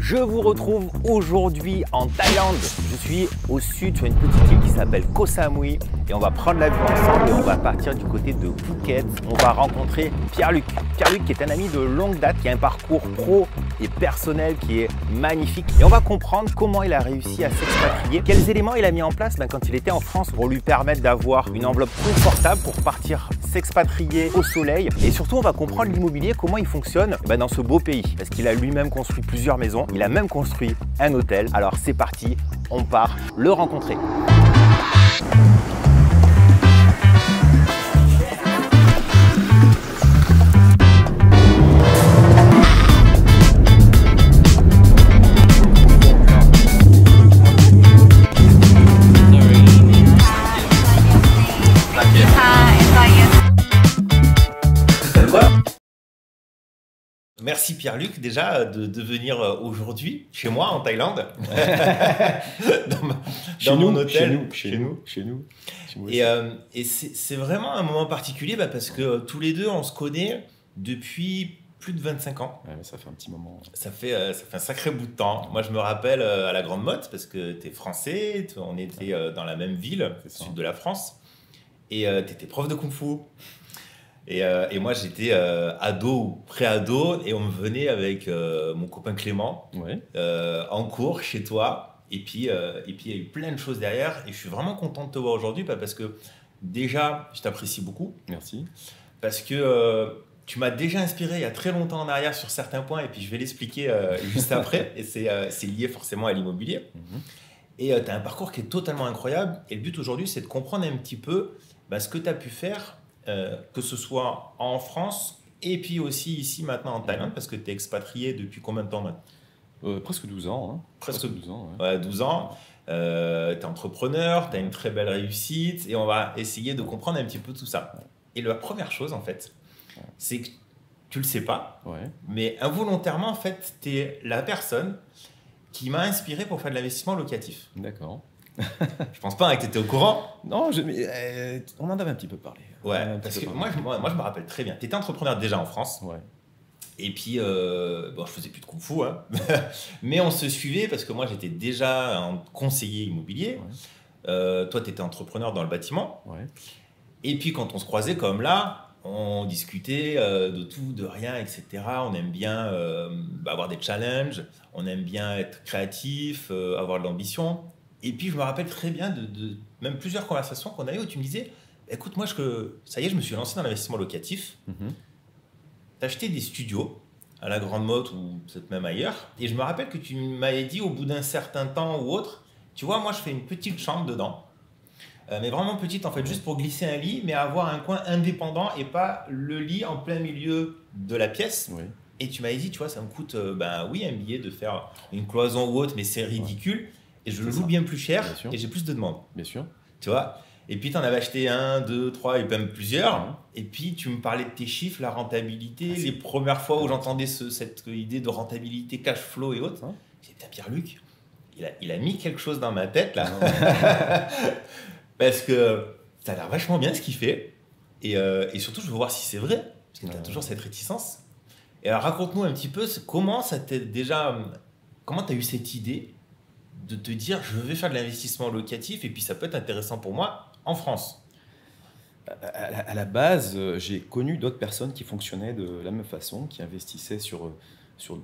Je vous retrouve aujourd'hui en Thaïlande. Je suis au sud sur une petite île qui s'appelle Koh Samui et on va prendre l'avion ensemble et on va partir du côté de Phuket. On va rencontrer Pierre-Luc. Pierre-Luc qui est un ami de longue date, qui a un parcours pro et personnel qui est magnifique. Et on va comprendre comment il a réussi à s'expatrier, quels éléments il a mis en place quand il était en France pour lui permettre d'avoir une enveloppe confortable pour partir s'expatrier au soleil. Et surtout, on va comprendre l'immobilier, comment il fonctionne dans ce beau pays. Parce qu'il a lui-même construit plusieurs maisons. Il a même construit un hôtel. Alors c'est parti, on part le rencontrer. Merci Pierre-Luc déjà de venir aujourd'hui chez moi en Thaïlande, dans mon hôtel. Chez nous. Et c'est vraiment un moment particulier parce que tous les deux on se connaît depuis plus de 25 ans. Ouais, mais ça fait un petit moment. Ça fait un sacré bout de temps. Moi je me rappelle à la Grande Motte parce que tu es français, on était dans la même ville, sud de la France, et tu étais prof de kung-fu. Et moi, j'étais ado ou pré-ado et on me venait avec mon copain Clément en cours chez toi. Et puis, il y a eu plein de choses derrière. Et je suis vraiment content de te voir aujourd'hui parce que déjà, je t'apprécie beaucoup. Merci. Parce que tu m'as déjà inspiré il y a très longtemps en arrière sur certains points. Et puis, je vais l'expliquer juste après. Et c'est lié forcément à l'immobilier. Et tu as un parcours qui est totalement incroyable. Et le but aujourd'hui, c'est de comprendre un petit peu ce que tu as pu faire. Que ce soit en France et puis aussi ici maintenant en Thaïlande, parce que tu es expatrié depuis combien de temps maintenant? Presque 12 ans. Hein. Presque 12 ans. Ouais, 12 ans. Tu es entrepreneur, tu as une très belle réussite et on va essayer de comprendre un petit peu tout ça. Et la première chose, en fait, c'est que tu le sais pas, mais involontairement, en fait, tu es la personne qui m'a inspiré pour faire de l'investissement locatif. D'accord. Je pense pas que tu étais au courant. Non, on en avait un petit peu parlé. Ouais, parce que moi, je me rappelle très bien. Tu étais entrepreneur déjà en France. Ouais. Et puis, je faisais plus de kung-fu, mais on se suivait parce que moi, j'étais déjà un conseiller immobilier. Ouais. Toi, tu étais entrepreneur dans le bâtiment. Ouais. Et puis, quand on se croisait comme là, on discutait de tout, de rien, etc. On aime bien avoir des challenges. On aime bien être créatif, avoir de l'ambition. Et puis, je me rappelle très bien de même plusieurs conversations qu'on a eues où tu me disais, écoute, moi, ça y est, je me suis lancé dans l'investissement locatif. Tu acheté des studios à la Grande Motte ou peut-être même ailleurs. Et je me rappelle que tu m'avais dit au bout d'un certain temps ou autre, tu vois, moi, je fais une petite chambre dedans. Mais vraiment petite, en fait, juste pour glisser un lit, mais avoir un coin indépendant et pas le lit en plein milieu de la pièce. Oui. Et tu m'avais dit, tu vois, ça me coûte, un billet de faire une cloison ou autre, mais c'est ridicule. Ouais. Et je le loue bien plus cher et j'ai plus de demandes. Bien sûr. Tu vois. Et puis, tu en avais acheté 1, 2, 3 et même plusieurs. Et puis, tu me parlais de tes chiffres, la rentabilité. Les premières fois où j'entendais cette idée de rentabilité, cash flow et autres, j'ai dit, Pierre-Luc, il a mis quelque chose dans ma tête, là. Parce que ça a l'air vachement bien ce qu'il fait. Et surtout, je veux voir si c'est vrai. Parce que tu as toujours cette réticence. Et alors, raconte-nous un petit peu comment tu as eu cette idée de te dire je vais faire de l'investissement locatif et puis ça peut être intéressant pour moi en France. À la base, j'ai connu d'autres personnes qui fonctionnaient de la même façon, qui investissaient sur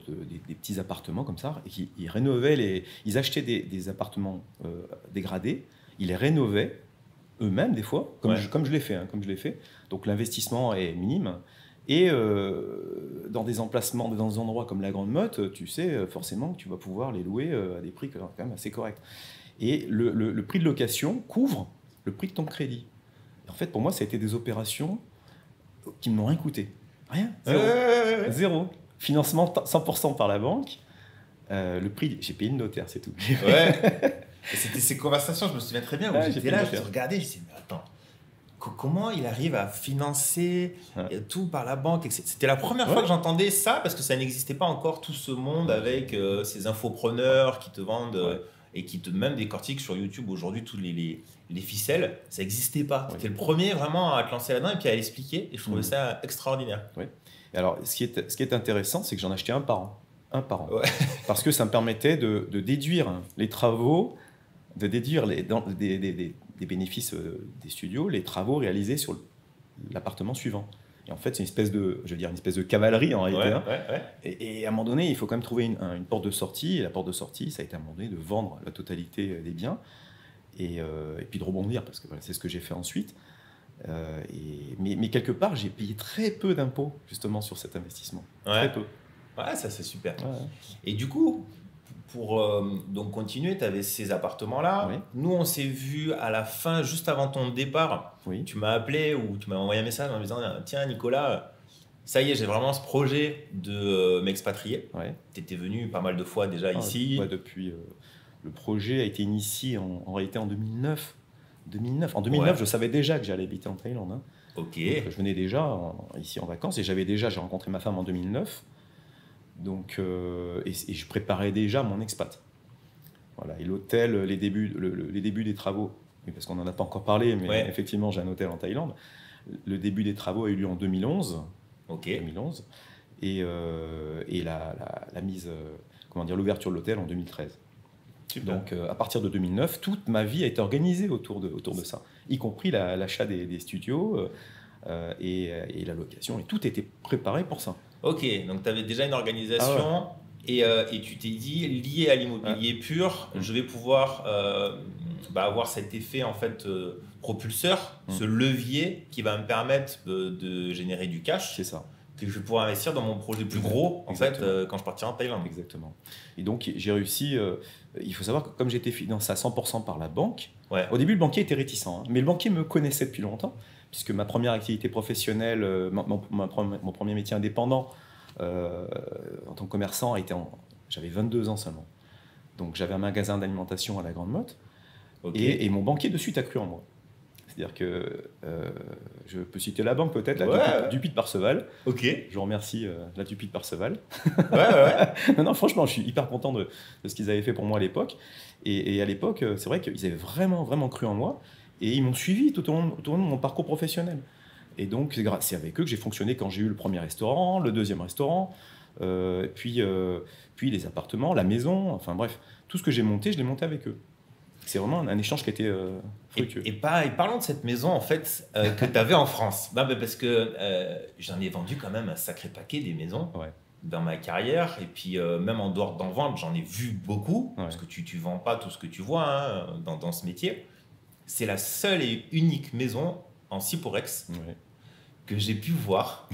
des petits appartements comme ça, et qui rénovaient ils achetaient des appartements dégradés, ils les rénovaient eux-mêmes des fois, comme je l'ai fait. Donc l'investissement est minime. Et dans des emplacements, dans des endroits comme la Grande Motte, tu sais forcément que tu vas pouvoir les louer à des prix quand même assez corrects. Et le prix de location couvre le prix de ton crédit. Et en fait, pour moi, ça a été des opérations qui ne m'ont rien coûté. Rien. Zéro. Financement 100% par la banque. Le prix, j'ai payé le notaire, c'est tout. Ouais. C'était ces conversations, je me souviens très bien, où j'étais là, je te regardais, je disais, mais attends. Comment il arrive à financer tout par la banque? C'était la première fois que j'entendais ça parce que ça n'existait pas encore tout ce monde avec ces infopreneurs qui te vendent et qui te même décortiquent sur YouTube aujourd'hui tous les ficelles. Ça n'existait pas. Tu étais le premier vraiment à te lancer là-dedans et puis à l'expliquer et je trouvais ça extraordinaire. Et alors, ce qui est intéressant, c'est que j'en achetais un par an. Un par an. Ouais. Parce que ça me permettait de déduire les travaux, de déduire des bénéfices des studios, les travaux réalisés sur l'appartement suivant. Et en fait, c'est une espèce de cavalerie en réalité. Ouais, Hein. ouais, ouais. Et à un moment donné, il faut quand même trouver une porte de sortie. Et la porte de sortie, ça a été à un moment donné de vendre la totalité des biens et puis de rebondir, parce que voilà, c'est ce que j'ai fait ensuite. Mais quelque part, j'ai payé très peu d'impôts justement sur cet investissement. Ouais. Très peu. Ouais, ça c'est super. Ouais. Et du coup, pour donc continuer, tu avais ces appartements-là. Oui. Nous, on s'est vu à la fin, juste avant ton départ. Oui. Tu m'as appelé ou tu m'as envoyé un message en me disant tiens, Nicolas, ça y est, j'ai vraiment ce projet de m'expatrier. Ouais. Tu étais venu pas mal de fois déjà ici. Ouais, depuis, le projet a été initié en réalité en 2009. En 2009, Ouais. je savais déjà que j'allais habiter en Thaïlande. Hein. Ok. Donc, je venais déjà ici en vacances et j'ai rencontré ma femme en 2009. Donc, et je préparais déjà mon expat. Voilà. Et l'hôtel, les débuts des travaux, oui, parce qu'on n'en a pas encore parlé, mais Ouais. effectivement, j'ai un hôtel en Thaïlande. Le début des travaux a eu lieu en 2011. Ok. 2011 et la mise, l'ouverture de l'hôtel en 2013. Super. Donc, à partir de 2009, toute ma vie a été organisée autour de ça, y compris l'achat des studios et la location. Et tout était préparé pour ça. Ok, donc tu avais déjà une organisation et tu t'es dit, lié à l'immobilier pur, je vais pouvoir avoir cet effet en fait propulseur, ce levier qui va me permettre de générer du cash. C'est ça. Que je vais pouvoir investir dans mon projet plus gros en fait quand je partirai en Thaïlande. Exactement. Et donc j'ai réussi. Il faut savoir que comme j'étais financé à 100% par la banque, Ouais. au début le banquier était réticent, hein, mais le banquier me connaissait depuis longtemps, puisque ma première activité professionnelle, mon premier métier indépendant en tant que commerçant j'avais 22 ans seulement. Donc j'avais un magasin d'alimentation à la Grande Motte, Ok. et mon banquier de suite a cru en moi. C'est-à-dire que je peux citer la banque peut-être, Dupuis de Parseval. Ok. Je vous remercie, la Dupuis de Parseval. Ouais. Non, franchement, je suis hyper content de ce qu'ils avaient fait pour moi à l'époque. Et à l'époque, c'est vrai qu'ils avaient vraiment, vraiment cru en moi. Et ils m'ont suivi tout au long de mon parcours professionnel. Et donc, c'est avec eux que j'ai fonctionné quand j'ai eu le premier restaurant, le deuxième restaurant, puis les appartements, la maison, enfin bref, tout ce que j'ai monté, je l'ai monté avec eux. C'est vraiment un échange qui a été fructueux. Et parlons de cette maison en fait que tu avais en France. Parce que j'en ai vendu quand même un sacré paquet des maisons dans ma carrière. Et puis même en dehors d'en vendre, j'en ai vu beaucoup. Parce que tu vends pas tout ce que tu vois hein, dans ce métier. C'est la seule et unique maison en Cyporex que j'ai pu voir.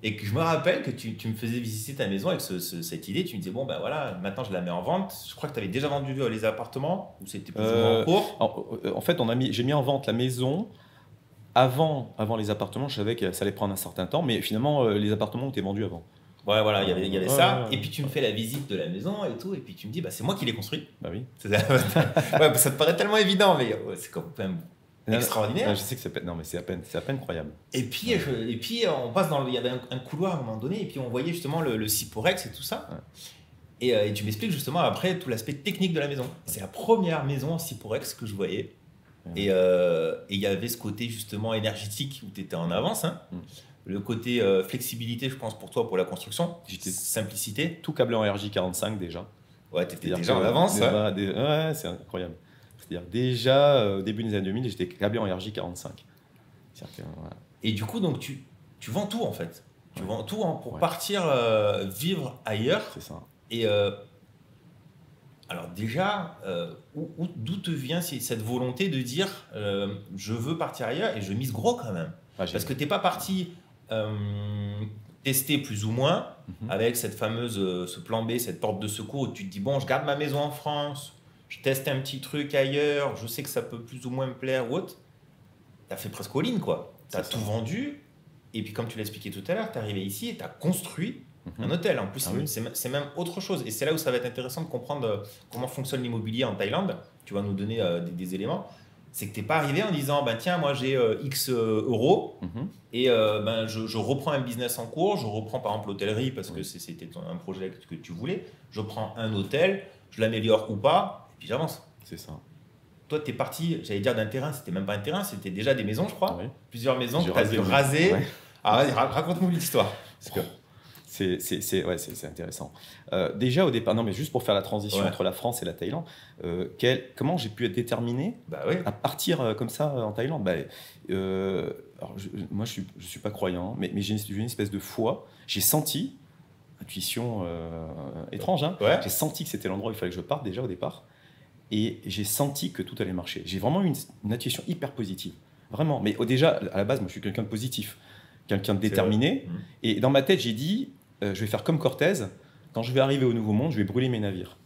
Et que je me rappelle que tu me faisais visiter ta maison avec cette idée. Tu me disais, bon, ben voilà, maintenant je la mets en vente. Je crois que tu avais déjà vendu les appartements ou c'était plus ou moins en cours. En fait, j'ai mis en vente la maison avant les appartements. Je savais que ça allait prendre un certain temps, mais finalement, les appartements ont été vendus avant. Ouais, voilà, il y avait ça. Et puis tu me fais la visite de la maison et tout. Et puis tu me dis, c'est moi qui l'ai construit. Bah oui. Ça te paraît tellement évident, mais c'est quand même extraordinaire. Non, je sais que c'est à peine croyable. Et puis on passe il y avait un couloir à un moment donné, et puis on voyait justement le Cyporex et tout ça. Et tu m'expliques justement après tout l'aspect technique de la maison. C'est la première maison en Cyporex que je voyais. Et il y avait ce côté justement énergétique où tu étais en avance. Hein. Le côté flexibilité, je pense, pour toi, pour la construction. Simplicité. Tout câblé en RJ45 déjà. Ouais, tu étais déjà en avance. Ouais, c'est incroyable. C'est-à-dire déjà, au début des années 2000, j'étais câblé en RJ45. Et du coup, donc, tu vends tout, en fait. Tu vends tout pour partir vivre ailleurs. C'est ça. Et alors déjà, d'où te vient cette volonté de dire je veux partir ailleurs et je mise gros quand même parce que tu n'es pas parti tester plus ou moins avec cette fameuse, ce plan B, cette porte de secours où tu te dis bon, je garde ma maison en France, je teste un petit truc ailleurs, je sais que ça peut plus ou moins me plaire ou autre. Tu as fait presque all-in quoi. Tu as tout vendu et puis comme tu l'as expliqué tout à l'heure, tu es arrivé ici et tu as construit un hôtel. En plus, c'est même autre chose. Et c'est là où ça va être intéressant de comprendre comment fonctionne l'immobilier en Thaïlande. Tu vas nous donner des éléments. C'est que tu n'es pas arrivé en disant tiens, moi j'ai X euros et je reprends un business en cours. Je reprends par exemple l'hôtellerie parce que c'était un projet que tu voulais. Je prends un hôtel, je l'améliore ou pas, et puis j'avance. C'est ça. Toi, tu es parti, j'allais dire d'un terrain, c'était même pas un terrain, c'était déjà des maisons, je crois. Plusieurs maisons que tu as dû raser. Ouais. Ah, vas-y, raconte-nous l'histoire. Ouais, c'est intéressant. Déjà au départ, non mais juste pour faire la transition entre la France et la Thaïlande, comment j'ai pu être déterminé à partir comme ça en Thaïlande. Alors moi je suis pas croyant, mais j'ai une espèce de foi. J'ai senti, intuition étrange, hein, j'ai senti que c'était l'endroit où il fallait que je parte déjà au départ, et j'ai senti que tout allait marcher. J'ai vraiment eu une intuition hyper positive, vraiment. Mais déjà à la base, moi je suis quelqu'un de positif, quelqu'un de déterminé, et dans ma tête j'ai dit je vais faire comme Cortés, quand je vais arriver au Nouveau Monde, je vais brûler mes navires.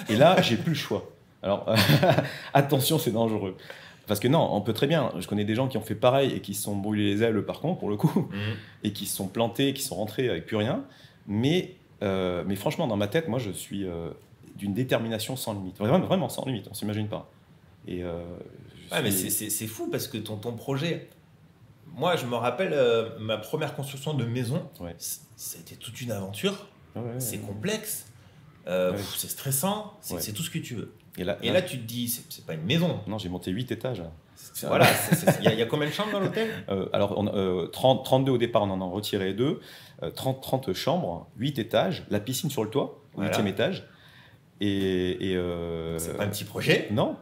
Et là, j'ai plus le choix. Alors, attention, c'est dangereux. Parce que non, on peut très bien. Je connais des gens qui ont fait pareil et qui se sont brûlés les ailes, par contre, pour le coup, et qui se sont plantés, qui sont rentrés avec plus rien. Mais franchement, dans ma tête, moi, je suis d'une détermination sans limite. Vraiment sans limite, on ne s'imagine pas. Et, mais c'est fou parce que ton projet... Moi, je me rappelle ma première construction de maison, c'était toute une aventure. C'est complexe, c'est stressant, c'est tout ce que tu veux. Et là tu te dis, c'est pas une maison. Non, j'ai monté 8 étages. Voilà, il y a combien de chambres dans l'hôtel? Alors, 32 au départ, on en a retiré 2. 30 chambres, 8 étages, la piscine sur le toit, au 8e étage. C'est pas un petit projet? Non.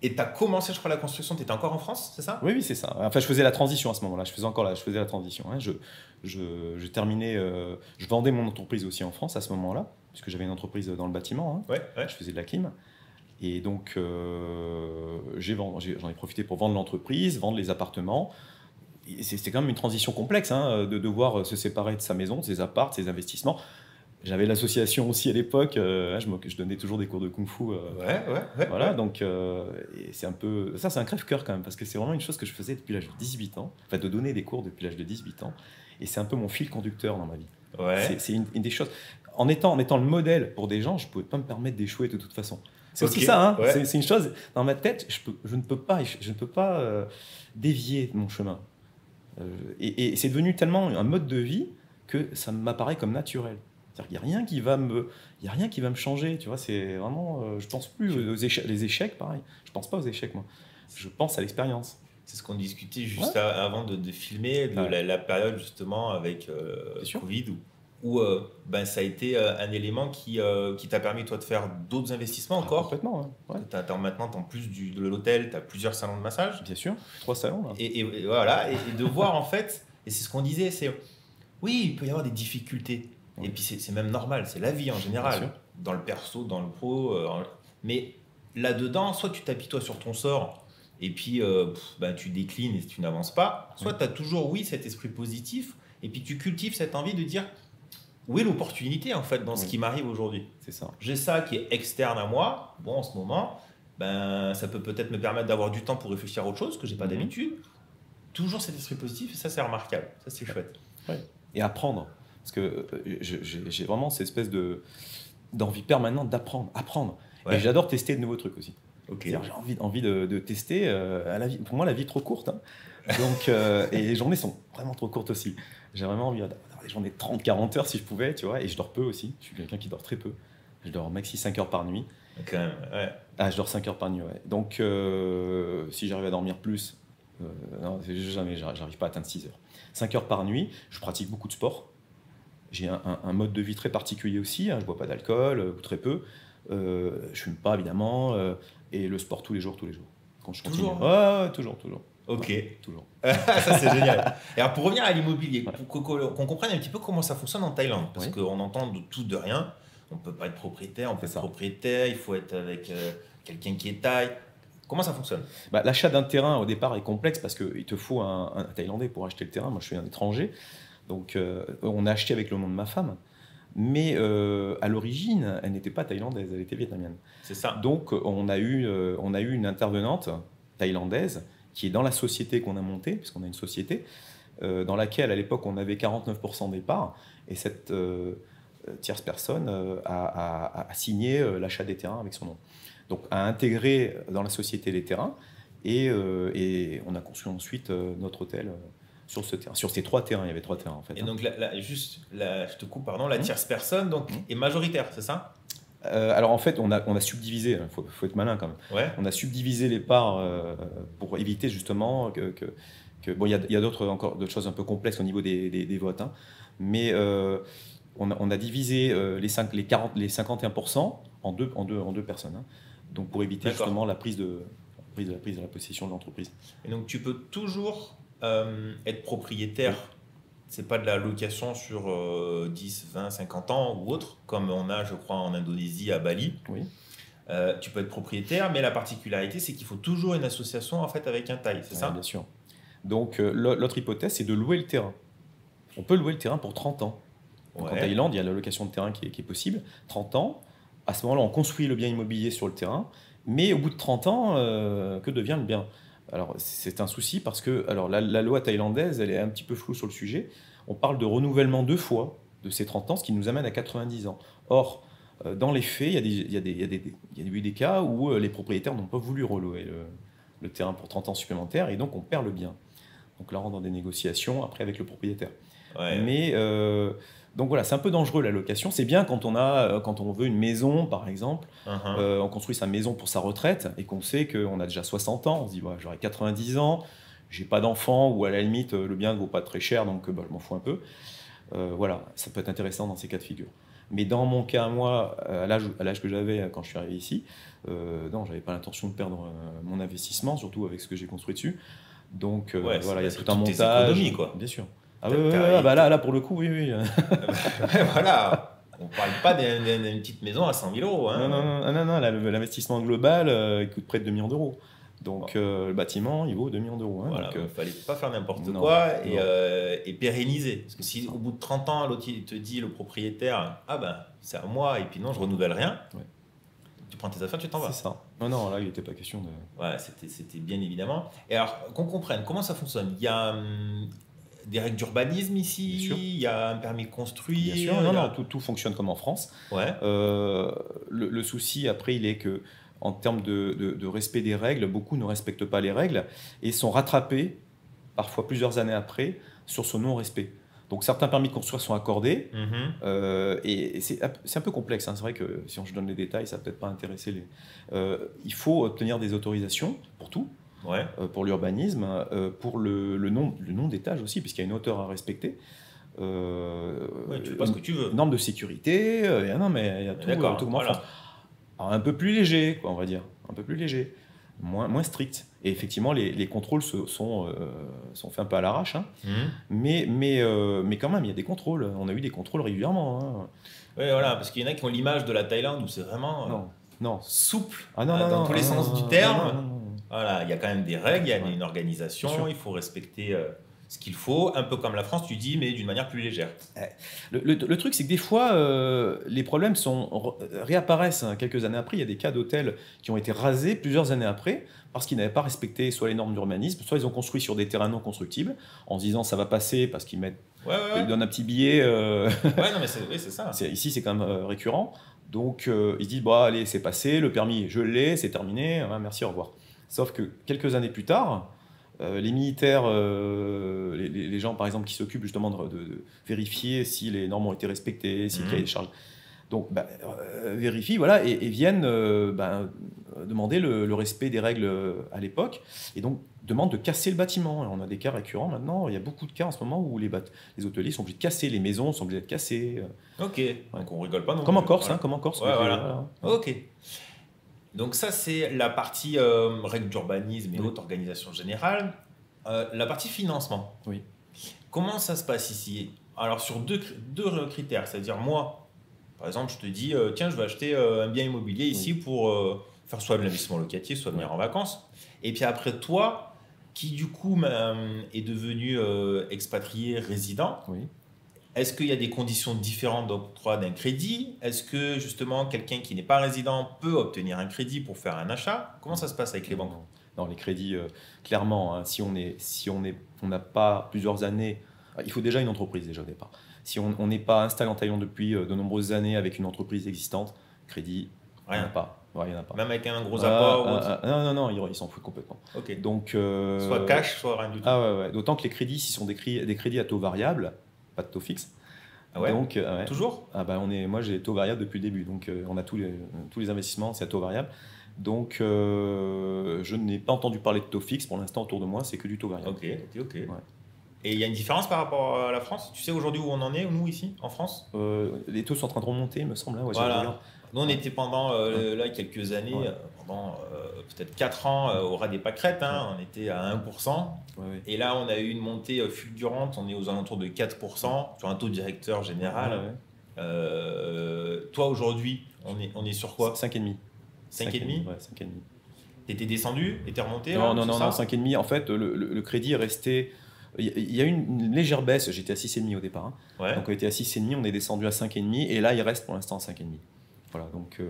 Et tu as commencé, je crois, la construction, tu étais encore en France, c'est ça? Oui, c'est ça. Enfin, je faisais la transition à ce moment-là. Je faisais la transition. Hein. Je terminais, je vendais mon entreprise aussi en France à ce moment-là, puisque j'avais une entreprise dans le bâtiment. Hein. Je faisais de la clim. Et donc, j'en ai profité pour vendre l'entreprise, vendre les appartements. C'était quand même une transition complexe, hein, de devoir se séparer de sa maison, de ses apparts, de ses investissements. J'avais l'association aussi à l'époque, je donnais toujours des cours de kung-fu. Voilà, donc c'est un peu... Ça, c'est un crève-cœur quand même, parce que c'est vraiment une chose que je faisais depuis l'âge de 18 ans, enfin de donner des cours depuis l'âge de 18 ans, et c'est un peu mon fil conducteur dans ma vie. C'est une des choses... En étant le modèle pour des gens, je ne pouvais pas me permettre d'échouer de toute façon. C'est aussi ça, hein, c'est une chose... Dans ma tête, je ne peux pas dévier mon chemin. Et c'est devenu tellement un mode de vie que ça m'apparaît comme naturel. Il n'y a rien qui va me changer, tu vois, c'est vraiment, je pense plus aux échecs, les échecs, pareil, je pense pas aux échecs, moi, je pense à l'expérience. C'est ce qu'on discutait juste avant de filmer, de la période justement avec Covid, où ça a été un élément qui t'a permis, toi, de faire d'autres investissements encore. Complètement, Maintenant, en plus de l'hôtel, tu as plusieurs salons de massage. Bien sûr, 3 salons, là. Et voilà, et de voir, en fait, et c'est ce qu'on disait, c'est, oui, il peut y avoir des difficultés. Et puis c'est même normal, c'est la vie en général, dans le perso, dans le pro. Mais là-dedans, soit tu t'appuies toi sur ton sort et puis tu déclines et tu n'avances pas, soit tu as toujours, cet esprit positif et puis tu cultives cette envie de dire où est l'opportunité en fait dans ce qui m'arrive aujourd'hui. C'est ça. J'ai ça qui est externe à moi, en ce moment, ça peut peut-être me permettre d'avoir du temps pour réfléchir à autre chose que j'ai pas d'habitude. Toujours cet esprit positif et ça c'est remarquable, ça c'est chouette. Et apprendre. Parce que j'ai vraiment cette espèce d'envie permanente apprendre. Et j'adore tester de nouveaux trucs aussi. J'ai envie de tester. Pour moi, la vie est trop courte. Hein. Donc, et les journées sont vraiment trop courtes aussi. J'ai vraiment envie d'avoir des journées de 30-40 heures si je pouvais, tu vois. Et je dors peu aussi. Je suis quelqu'un qui dort très peu. Je dors maxi 5 heures par nuit. Quand même, je dors 5 heures par nuit, Donc, si j'arrive à dormir plus, non, j'arrive pas à atteindre 6 heures. 5 heures par nuit, je pratique beaucoup de sport. J'ai un mode de vie très particulier aussi, hein. Je ne bois pas d'alcool, ou très peu. Je ne fume pas, évidemment. Et le sport tous les jours. Quand je continue. Toujours. Ok. Toujours. Ça, c'est génial. Et alors, pour revenir à l'immobilier, pour qu'on comprenne un petit peu comment ça fonctionne en Thaïlande, parce qu'on entend de tout, de rien. On ne peut pas être propriétaire, il faut être avec quelqu'un qui est thaï. Comment ça fonctionne? L'achat d'un terrain, au départ, est complexe parce qu'il te faut un Thaïlandais pour acheter le terrain. Moi, je suis un étranger. Donc, on a acheté avec le nom de ma femme, mais à l'origine, elle n'était pas thaïlandaise, elle était vietnamienne. C'est ça. Donc, on a eu une intervenante thaïlandaise qui est dans la société qu'on a montée, puisqu'on a une société, dans laquelle, à l'époque, on avait 49% des parts, et cette tierce personne a signé l'achat des terrains avec son nom. Donc, a intégré dans la société les terrains, et on a construit ensuite notre hôtel sur ce terrain. Sur ces 3 terrains, il y avait 3 terrains en fait. Et donc, je te coupe, pardon, la tierce personne est majoritaire, c'est ça? Alors en fait, on a subdivisé, il faut être malin quand même. On a subdivisé les parts pour éviter justement que bon, il y a d'autres choses un peu complexes au niveau des votes, hein. Mais on a divisé les 51% en deux personnes. Hein. Donc pour éviter justement la prise de la possession de l'entreprise. Et donc tu peux toujours être propriétaire. Oui. C'est pas de la location sur 10, 20, 50 ans ou autre, comme on a, je crois, en Indonésie, à Bali. Oui. Tu peux être propriétaire, mais la particularité, c'est qu'il faut toujours une association en fait avec un taille, c'est ça ? Bien sûr. Donc l'autre hypothèse, c'est de louer le terrain. On peut louer le terrain pour 30 ans. Donc, en Thaïlande, il y a la location de terrain qui est possible. 30 ans, à ce moment-là, on construit le bien immobilier sur le terrain, mais au bout de 30 ans, que devient le bien ? Alors, c'est un souci parce que alors, la loi thaïlandaise, elle est un petit peu floue sur le sujet. On parle de renouvellement 2 fois de ces 30 ans, ce qui nous amène à 90 ans. Or, dans les faits, il y a eu des cas où les propriétaires n'ont pas voulu relouer le terrain pour 30 ans supplémentaires et donc on perd le bien. Donc là, on rentre dans des négociations après avec le propriétaire. Ouais. Mais donc voilà, c'est un peu dangereux la location. C'est bien quand on veut une maison, par exemple, on construit sa maison pour sa retraite et qu'on sait qu'on a déjà 60 ans. On se dit, ouais, j'aurai 90 ans, j'ai pas d'enfant ou à la limite, le bien ne vaut pas très cher, donc je m'en fous un peu. Voilà, ça peut être intéressant dans ces cas de figure. Mais dans mon cas, moi, à l'âge que j'avais quand je suis arrivé ici, non, j'avais pas l'intention de perdre mon investissement, surtout avec ce que j'ai construit dessus. Donc voilà, il y a tout un montage. Économies, quoi. Bien sûr. Ah là, pour le coup, oui. Voilà, on ne parle pas d'une petite maison à 100 000 euros. Hein. Non, l'investissement global, il coûte près de 2 millions d'euros. Donc le bâtiment, il vaut 2 millions d'euros. Hein, voilà, il ne fallait pas faire n'importe quoi et pérenniser. Parce que si au bout de 30 ans, l'autre il te dit, le propriétaire, ah ben c'est à moi, et puis non, je renouvelle rien, tu prends tes affaires, tu t'en vas. C'est ça. Non, là, il n'était pas question de... Ouais, c'était bien évidemment. Et alors, qu'on comprenne, comment ça fonctionne ? Il y a des règles d'urbanisme ici, il y a un permis de construire. Bien sûr, non, tout fonctionne comme en France. Ouais. Le souci, après, il est que en termes de respect des règles, beaucoup ne respectent pas les règles et sont rattrapés, parfois plusieurs années après, sur ce non-respect. Donc certains permis de construire sont accordés et c'est un peu complexe. Hein. C'est vrai que si je donne les détails, ça ne va peut-être pas intéresser les... il faut obtenir des autorisations pour tout, pour l'urbanisme, pour le nom d'étage aussi, puisqu'il y a une hauteur à respecter. Tu fais pas ce que tu veux. Normes de sécurité, non mais il y a tout comme en France. Alors, un peu plus léger, quoi, on va dire, un peu plus léger, moins strict. Et effectivement, les contrôles sont faits un peu à l'arrache, hein. Mais quand même, il y a des contrôles. On a eu des contrôles régulièrement. Hein. Oui, voilà, parce qu'il y en a qui ont l'image de la Thaïlande où c'est vraiment souple dans tous les sens du terme. Voilà, il y a quand même des règles, il y a une organisation, il faut respecter ce qu'il faut, un peu comme la France, tu dis, mais d'une manière plus légère. Le truc, c'est que des fois, les problèmes réapparaissent quelques années après. Il y a des cas d'hôtels qui ont été rasés plusieurs années après parce qu'ils n'avaient pas respecté soit les normes d'urbanisme, soit ils ont construit sur des terrains non constructibles en se disant ça va passer parce qu'ils mettent, ils donnent un petit billet. Non, mais c'est ça. Ici, c'est quand même récurrent. Donc, ils se disent allez, c'est passé, le permis, je l'ai, c'est terminé, merci, au revoir. Sauf que quelques années plus tard, les militaires, les gens par exemple qui s'occupent justement de vérifier si les normes ont été respectées, s'il y a des charges, donc vérifient et viennent demander le respect des règles à l'époque et donc demandent de casser le bâtiment. Et on a des cas récurrents maintenant, il y a beaucoup de cas en ce moment où les hôteliers sont obligés de casser, les maisons sont obligées de casser. Ok, donc on rigole pas non plus. Comme en Corse, comme en Corse. Voilà. Ok. Donc ça, c'est la partie règles d'urbanisme et autres organisations générales. La partie financement. Oui. Comment ça se passe ici ? Alors sur deux critères, c'est-à-dire moi, par exemple, je te dis, tiens, je vais acheter un bien immobilier ici pour faire soit de l'investissement locatif, soit venir en vacances. Et puis après, toi, qui du coup est devenu expatrié résident, est-ce qu'il y a des conditions différentes d'octroi d'un crédit ? Est-ce que justement quelqu'un qui n'est pas résident peut obtenir un crédit pour faire un achat ? Comment ça se passe avec les banques ? Non, les crédits, clairement, hein, si on n'a pas plusieurs années, il faut déjà une entreprise déjà au départ. Si on n'est pas installé en Thaïlande depuis de nombreuses années avec une entreprise existante, crédit, il n'y en a pas. Il y en a pas. Même avec un gros apport Non, ils s'en foutent complètement. Okay. Donc, soit cash, soit rien du tout. D'autant que les crédits, ce sont des crédits à taux variable, pas de taux fixe. Ah ouais. Donc, toujours moi, j'ai taux variable depuis le début. Donc, on a tous les investissements, c'est à taux variable. Donc, je n'ai pas entendu parler de taux fixe pour l'instant autour de moi, c'est que du taux variable. Ok. Ouais. Et il y a une différence par rapport à la France? Tu sais aujourd'hui où on en est, nous, ici, en France? Les taux sont en train de remonter, il me semble. Là, ouais, je regarde. Voilà. Nous, on était pendant là, quelques années, Ouais. pendant peut-être 4 ans, au ras des pâquerettes, hein, on était à 1%. Ouais, ouais. Et là, on a eu une montée fulgurante, on est aux alentours de 4% sur un taux directeur général. Ouais, ouais. Toi, aujourd'hui, on est sur quoi? 5,5. 5,5? Ouais, 5,5. T'étais descendu et t'es remonté là, Non, non, c'est non, ça? non, 5,5. En fait, le crédit est resté. Il y a eu une légère baisse. J'étais à 6,5 au départ, hein. Ouais. Donc on était à 6,5, on est descendu à 5,5. Et là, il reste pour l'instant à 5,5. Voilà, donc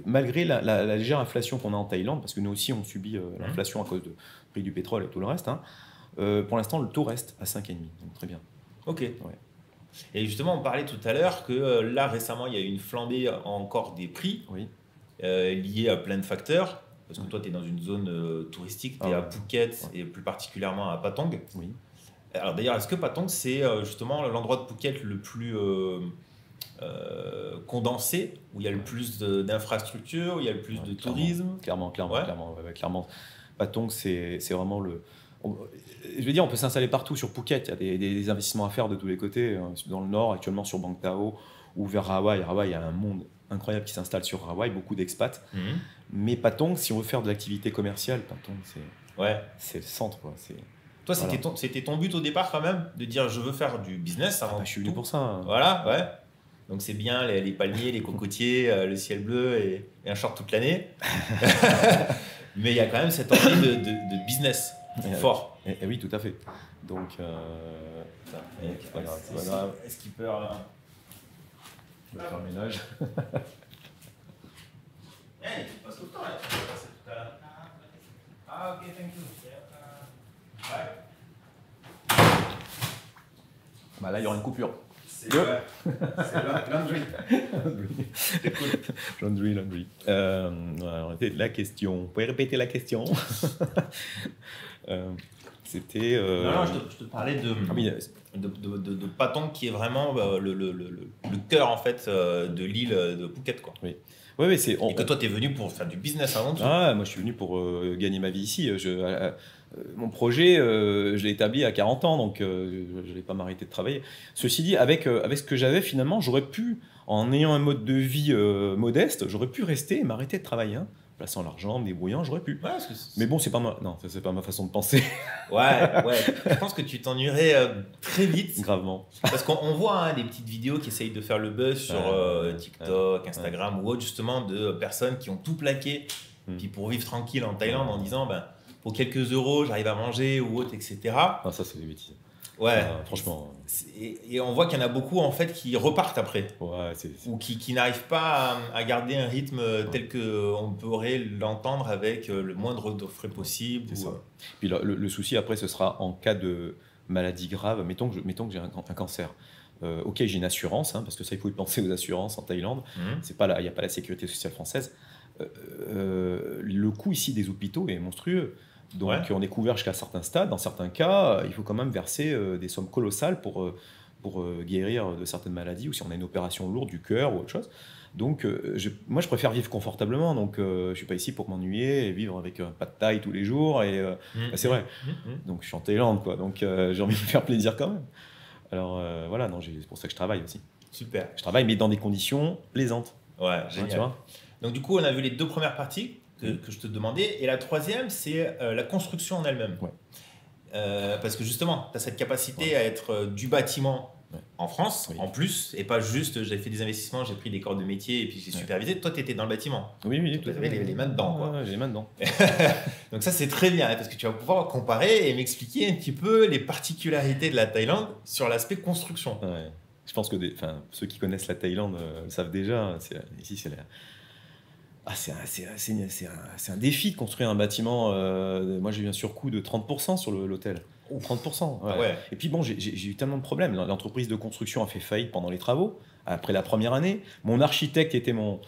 malgré la légère inflation qu'on a en Thaïlande, parce que nous aussi on subit l'inflation à cause du prix du pétrole et tout le reste, hein, pour l'instant le taux reste à 5,5. Donc très bien. Ok. Ouais. Et justement, on parlait tout à l'heure que là, récemment, il y a eu une flambée encore des prix Oui. liée à plein de facteurs. Parce que toi, tu es dans une zone touristique, tu es Ah à ouais. Phuket et plus particulièrement à Patong. Oui. Alors d'ailleurs, est-ce que Patong, c'est justement l'endroit de Phuket le plus condensé, où il y a le plus d'infrastructures, où il y a le plus Ouais, de clairement. tourisme? Clairement, Ouais. clairement. Patong, c'est vraiment je veux dire, on peut s'installer partout sur Phuket. Il y a des investissements à faire de tous les côtés. Dans le nord, actuellement sur Bang Tao ou vers Hawaï. Hawaï, il y a un monde incroyable qui s'installe sur Hawaï, beaucoup d'expats. Mhm. Mais Patong, si on veut faire de l'activité commerciale, Patong, Ouais. c'est le centre, quoi. Toi, Voilà. c'était ton but au départ quand même, de dire je veux faire du business avant Je suis venu tout. pour ça, hein. Voilà, ouais. Donc c'est bien les palmiers, les cocotiers, le ciel bleu et un short toute l'année. Mais il y a quand même cette envie de business fort. Et oui, tout à fait. Donc, c'est pas grave, c'est pas grave. Est-ce qu'il peut... Je vais faire le ménage. Hey, tu passes tout le temps là. Tu passes tout à l'heure. Ah, ok, thank you. Ouais. Bah là, il y aura une coupure. C'est ouais. C'est laundry. Laundry. Alors, la question. Vous pouvez répéter la question? C'était. Non, je te parlais Ah oui, de Patong qui est vraiment le cœur en fait de l'île de Phuket, quoi. oui, oui, c'est. Et que toi, tu es venu pour faire du business avant tout. Ah, moi, je suis venu pour gagner ma vie ici. Mon projet, je l'ai établi à 40 ans, donc je ne vais pas m'arrêter de travailler. Ceci dit, avec ce que j'avais, finalement, j'aurais pu, en ayant un mode de vie modeste, j'aurais pu rester et m'arrêter de travailler, hein. Plaçant l'argent, me débrouillant, j'aurais pu. Ouais, Mais bon, c'est pas non, ça, c'est pas ma façon de penser. ouais, je pense que tu t'ennuierais très vite. Gravement. Parce qu'on voit hein, des petites vidéos qui essayent de faire le buzz sur TikTok, Instagram ou autre, justement, de personnes qui ont tout plaqué, puis pour vivre tranquille en Thaïlande en disant ben, pour quelques euros, j'arrive à manger ou autre, etc. Ah, ça, c'est des bêtises. Ouais. Franchement. Et on voit qu'il y en a beaucoup en fait qui repartent après. Ouais, ou qui n'arrivent pas à garder un rythme tel qu'on pourrait l'entendre avec le moindre de frais possible. C'est ça. Puis le souci après, ce sera en cas de maladie grave. Mettons que j'ai un cancer. Ok, j'ai une assurance, hein, parce que ça, il faut y penser aux assurances en Thaïlande. Il n'y a pas la sécurité sociale française. Le coût ici des hôpitaux est monstrueux. Donc on est couvert jusqu'à certains stades. Dans certains cas, il faut quand même verser des sommes colossales pour guérir de certaines maladies ou si on a une opération lourde du cœur ou autre chose. Donc moi je préfère vivre confortablement. Donc je ne suis pas ici pour m'ennuyer et vivre avec pas de taille tous les jours. Et c'est vrai. Donc je suis en Thaïlande, quoi. Donc j'ai envie de me faire plaisir quand même. Alors voilà, non, c'est pour ça que je travaille aussi. Super. Je travaille mais dans des conditions plaisantes. Ouais, génial. Tu vois. Donc du coup on a vu les deux premières parties que je te demandais. Et la troisième, c'est la construction en elle-même. Ouais. Parce que justement, tu as cette capacité à être du bâtiment en France, en plus, et pas juste j'ai fait des investissements, j'ai pris des corps de métier et puis j'ai supervisé. Toi, tu étais dans le bâtiment. Oui. Tu avais les mains dedans. Quoi. J'ai les mains dedans. Donc ça, c'est très bien, hein, parce que tu vas pouvoir comparer et m'expliquer un petit peu les particularités de la Thaïlande sur l'aspect construction. Ouais. Je pense que ceux qui connaissent la Thaïlande le savent déjà. Ici, c'est un défi de construire un bâtiment. Moi, j'ai eu un surcoût de 30% sur l'hôtel. 30%. Ouais. Ah ouais. Et puis bon, j'ai eu tellement de problèmes. L'entreprise de construction a fait faillite pendant les travaux. Après la première année, mon architecte était mon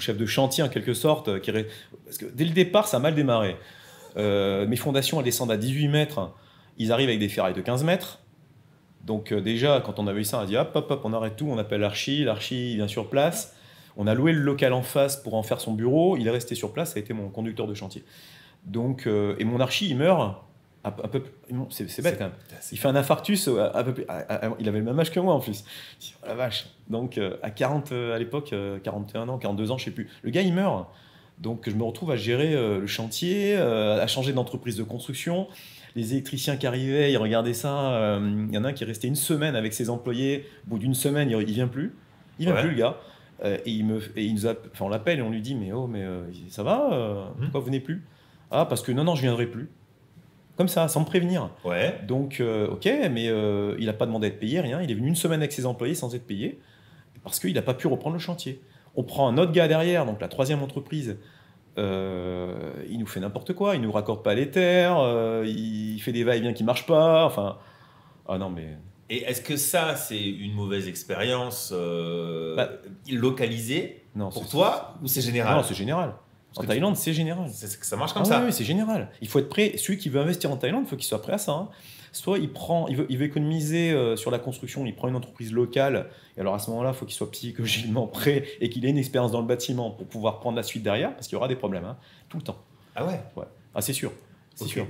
chef de chantier en quelque sorte. Parce que dès le départ, ça a mal démarré. Mes fondations, elles descendent à 18 mètres. Ils arrivent avec des ferrailles de 15 mètres. Donc déjà, quand on a vu ça, on a dit hop, on arrête tout. On appelle l'archi. L'archi vient sur place. On a loué le local en face pour en faire son bureau. Il est resté sur place. Ça a été mon conducteur de chantier. Donc, et mon archi, il meurt Un peu, non, c'est bête quand même. Il fait un infarctus, un peu il avait le même âge que moi en plus. Je dis, oh la vache. Donc à 40, à l'époque, 41 ans, 42 ans, je sais plus. Le gars, il meurt. Donc je me retrouve à gérer le chantier, à changer d'entreprise de construction. Les électriciens qui arrivaient, ils regardaient ça. Il y en a un qui est resté une semaine avec ses employés. Au bout d'une semaine, il vient plus. Il vient plus, le gars. On l'appelle et on lui dit, mais ça va pourquoi vous venez plus? Ah, parce que non, je viendrai plus. Comme ça, sans me prévenir. Ouais. Donc, ok, mais il n'a pas demandé à être payé, rien. Il est venu une semaine avec ses employés sans être payé, parce qu'il n'a pas pu reprendre le chantier. On prend un autre gars derrière, donc la troisième entreprise, il nous fait n'importe quoi, il ne nous raccorde pas les terres, il fait des va-et-vient qui ne marchent pas, enfin... Ah non, mais... Et est-ce que ça, c'est une mauvaise expérience localisée pour toi, ou c'est général? Non, c'est général. En Thaïlande, c'est général. Ça marche comme ça. Oui, c'est général. Il faut être prêt. Celui qui veut investir en Thaïlande, il faut qu'il soit prêt à ça. Hein. Soit il veut économiser sur la construction, il prend une entreprise locale. Et alors à ce moment-là, il faut qu'il soit psychologiquement prêt et qu'il ait une expérience dans le bâtiment pour pouvoir prendre la suite derrière, parce qu'il y aura des problèmes, hein, tout le temps. Ah ouais. Ah, c'est sûr. C'est sûr.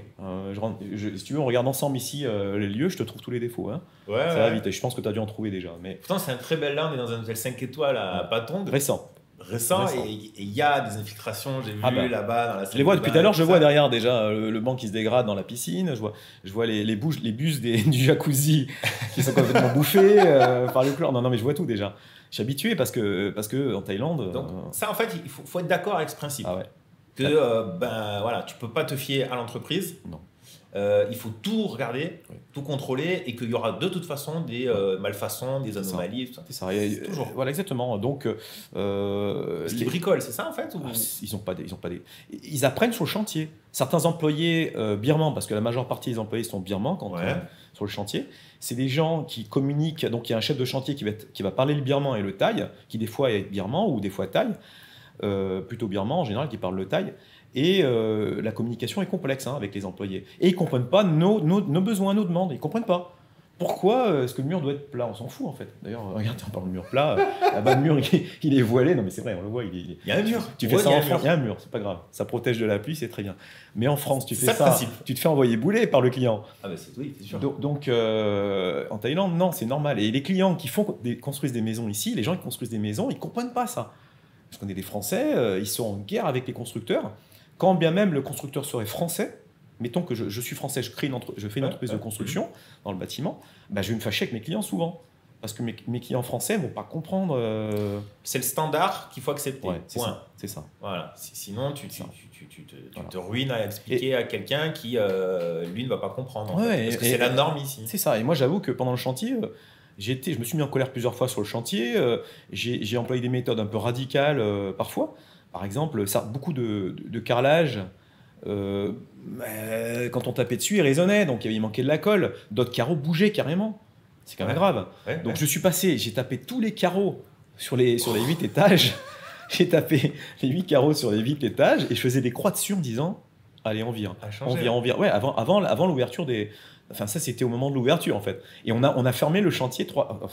Si tu veux, on regarde ensemble ici les lieux, je te trouve tous les défauts. Hein. Ça va vite. Et je pense que tu as dû en trouver déjà. Mais... Pourtant, c'est un très bel là. On est dans un hôtel 5 étoiles à Patong. Récent. Et il y a des infiltrations, j'ai vu là-bas dans la salle. Je les vois depuis tout à l'heure, je vois derrière déjà le banc qui se dégrade dans la piscine, je vois les bus du jacuzzi qui sont complètement bouffés par le chlore. Non, mais je vois tout déjà. Je suis habitué parce que en Thaïlande. Donc, ça, en fait, il faut être d'accord avec ce principe. Ah ouais. Que tu peux pas te fier à l'entreprise. Non. Il faut tout regarder, tout contrôler, et qu'il y aura de toute façon des malfaçons, des anomalies. C'est ça. Toujours. Voilà, exactement. Donc, ils bricolent, c'est ça en fait ou... Ils apprennent sur le chantier. Certains employés birmans, parce que la majeure partie des employés sont birmans sur le chantier, c'est des gens qui communiquent. Donc, il y a un chef de chantier qui va parler le birman et le thaï, qui des fois est birman ou des fois thaï, plutôt birman en général, qui parle le thaï. Et la communication est complexe avec les employés. Et ils ne comprennent pas nos besoins, nos demandes. Ils ne comprennent pas. Pourquoi est-ce que le mur doit être plat? On s'en fout en fait. D'ailleurs, regarde, on parle de mur plat. Là-bas, le mur, il est voilé. Non, mais c'est vrai, on le voit. Il y a un mur. Tu fais ça en France, il y a un mur, c'est pas grave. Ça protège de la pluie, c'est très bien. Mais en France, tu fais ça, tu te fais envoyer bouler par le client. Ah, bah c'est sûr. Donc, en Thaïlande, non, c'est normal. Et les clients qui construisent des maisons ici, les gens qui construisent des maisons, ils ne comprennent pas ça. Je connais des Français, ils sont en guerre avec les constructeurs. Quand bien même le constructeur serait français, mettons que je suis français, je fais une entreprise de construction dans le bâtiment, je vais me fâcher avec mes clients souvent. Parce que mes clients français ne vont pas comprendre. C'est le standard qu'il faut accepter. Ouais, c'est ça. Voilà. Sinon, tu te ruines à expliquer à quelqu'un qui, lui, ne va pas comprendre. En fait, parce que c'est la norme ici. C'est ça. Et moi, j'avoue que pendant le chantier, je me suis mis en colère plusieurs fois sur le chantier. J'ai employé des méthodes un peu radicales parfois. Par exemple, beaucoup de carrelage, quand on tapait dessus, il résonnait, donc il manquait de la colle. D'autres carreaux bougeaient carrément. C'est quand même grave. Donc j'ai tapé tous les carreaux sur les 8 étages. J'ai tapé les 8 carreaux sur les 8 étages et je faisais des croix dessus en disant allez, on vire. On vire. Ouais, avant l'ouverture des... Enfin, ça, c'était au moment de l'ouverture, en fait. Et on a fermé le chantier,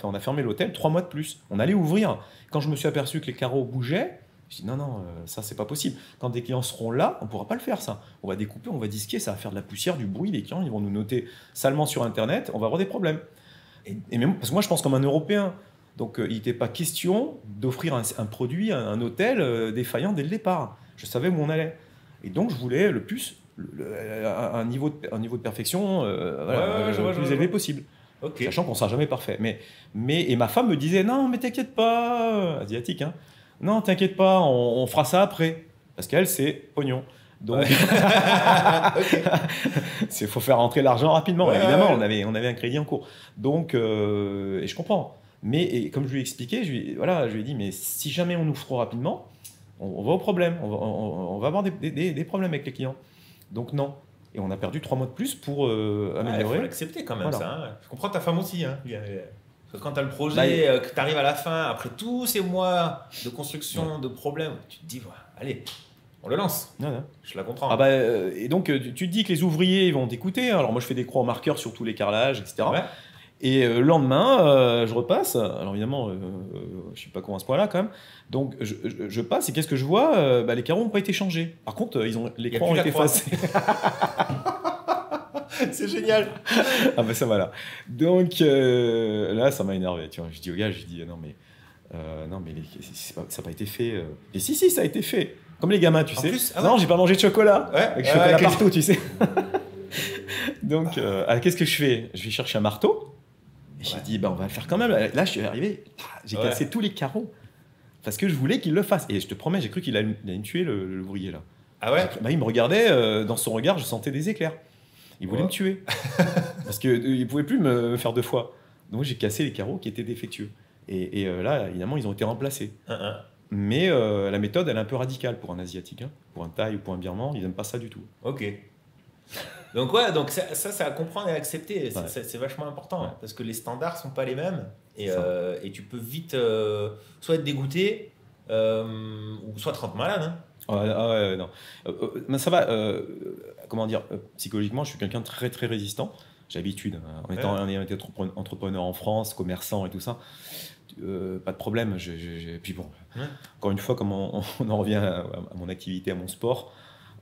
on a fermé l'hôtel 3 mois de plus. On allait ouvrir. Quand je me suis aperçu que les carreaux bougeaient, je dis non, ça c'est pas possible. Quand des clients seront là, on pourra pas le faire ça. On va découper, on va disquer, ça va faire de la poussière, du bruit. Les clients, ils vont nous noter salement sur Internet. On va avoir des problèmes. Et même parce que moi, je pense comme un Européen. Donc, il n'était pas question d'offrir un produit, un hôtel défaillant dès le départ. Je savais où on allait. Et donc, je voulais le plus un niveau de perfection le plus élevé possible. Okay. Sachant qu'on ne sera jamais parfait. Et ma femme me disait non, mais t'inquiète pas, asiatique, hein. Non, t'inquiète pas, on fera ça après. Parce qu'elle, c'est pognon. Donc, il faut faire rentrer l'argent rapidement. Évidemment, on avait un crédit en cours. Donc, et je comprends. Mais comme je lui ai expliqué, je lui ai dit, mais si jamais on ouvre trop rapidement, on va au problème. On va avoir des problèmes avec les clients. Donc non. Et on a perdu 3 mois de plus pour améliorer. Il faut l'accepter quand même, ça. Hein. Je comprends ta femme aussi. Hein. Quand tu as le projet, que tu arrives à la fin, après tous ces mois de construction, de problèmes, tu te dis, allez, on le lance. Non. Je la comprends. Et donc, tu te dis que les ouvriers vont t'écouter. Alors moi, je fais des croix en marqueur sur tous les carrelages, etc. Ouais. Et le lendemain, je repasse. Alors évidemment, je ne suis pas con à ce point-là quand même. Donc je passe et qu'est-ce que je vois? Les carreaux n'ont pas été changés. Par contre, les croix ont été effacées. C'est génial. Ah bah ça va là. Donc là, ça m'a énervé. Tu vois, je dis au gars, je dis non mais ça n'a pas été fait. Et si ça a été fait. Comme les gamins, tu En sais. plus, Non, j'ai pas mangé de chocolat. Ouais. Avec chocolat partout, tu sais. Donc qu'est-ce que je fais? Je vais chercher un marteau. Et j'ai dit, on va le faire quand même. Là, je suis arrivé, j'ai cassé tous les carreaux. Parce que je voulais qu'il le fasse. Et je te promets, j'ai cru qu'il allait me tuer, l'ouvrier là. Ah ouais? Il me regardait, dans son regard, je sentais des éclairs. Il voulait me tuer. Parce qu'il ne pouvait plus me faire 2 fois. Donc j'ai cassé les carreaux qui étaient défectueux. Et là, évidemment, ils ont été remplacés. Mais la méthode, elle est un peu radicale pour un Asiatique. Hein. Pour un Thaï ou pour un Birman, ils n'aiment pas ça du tout. Ok. Donc ouais, donc ça à comprendre et à accepter, c'est vachement important. Hein, parce que les standards sont pas les mêmes. Et tu peux vite soit être dégoûté, ou soit te rendre malade. Hein. Non. Mais ça va, comment dire, psychologiquement, je suis quelqu'un de très très résistant. J'ai l'habitude, en étant entrepreneur en France, commerçant et tout ça, pas de problème. Puis bon, encore une fois, comme on en revient à mon activité, à mon sport,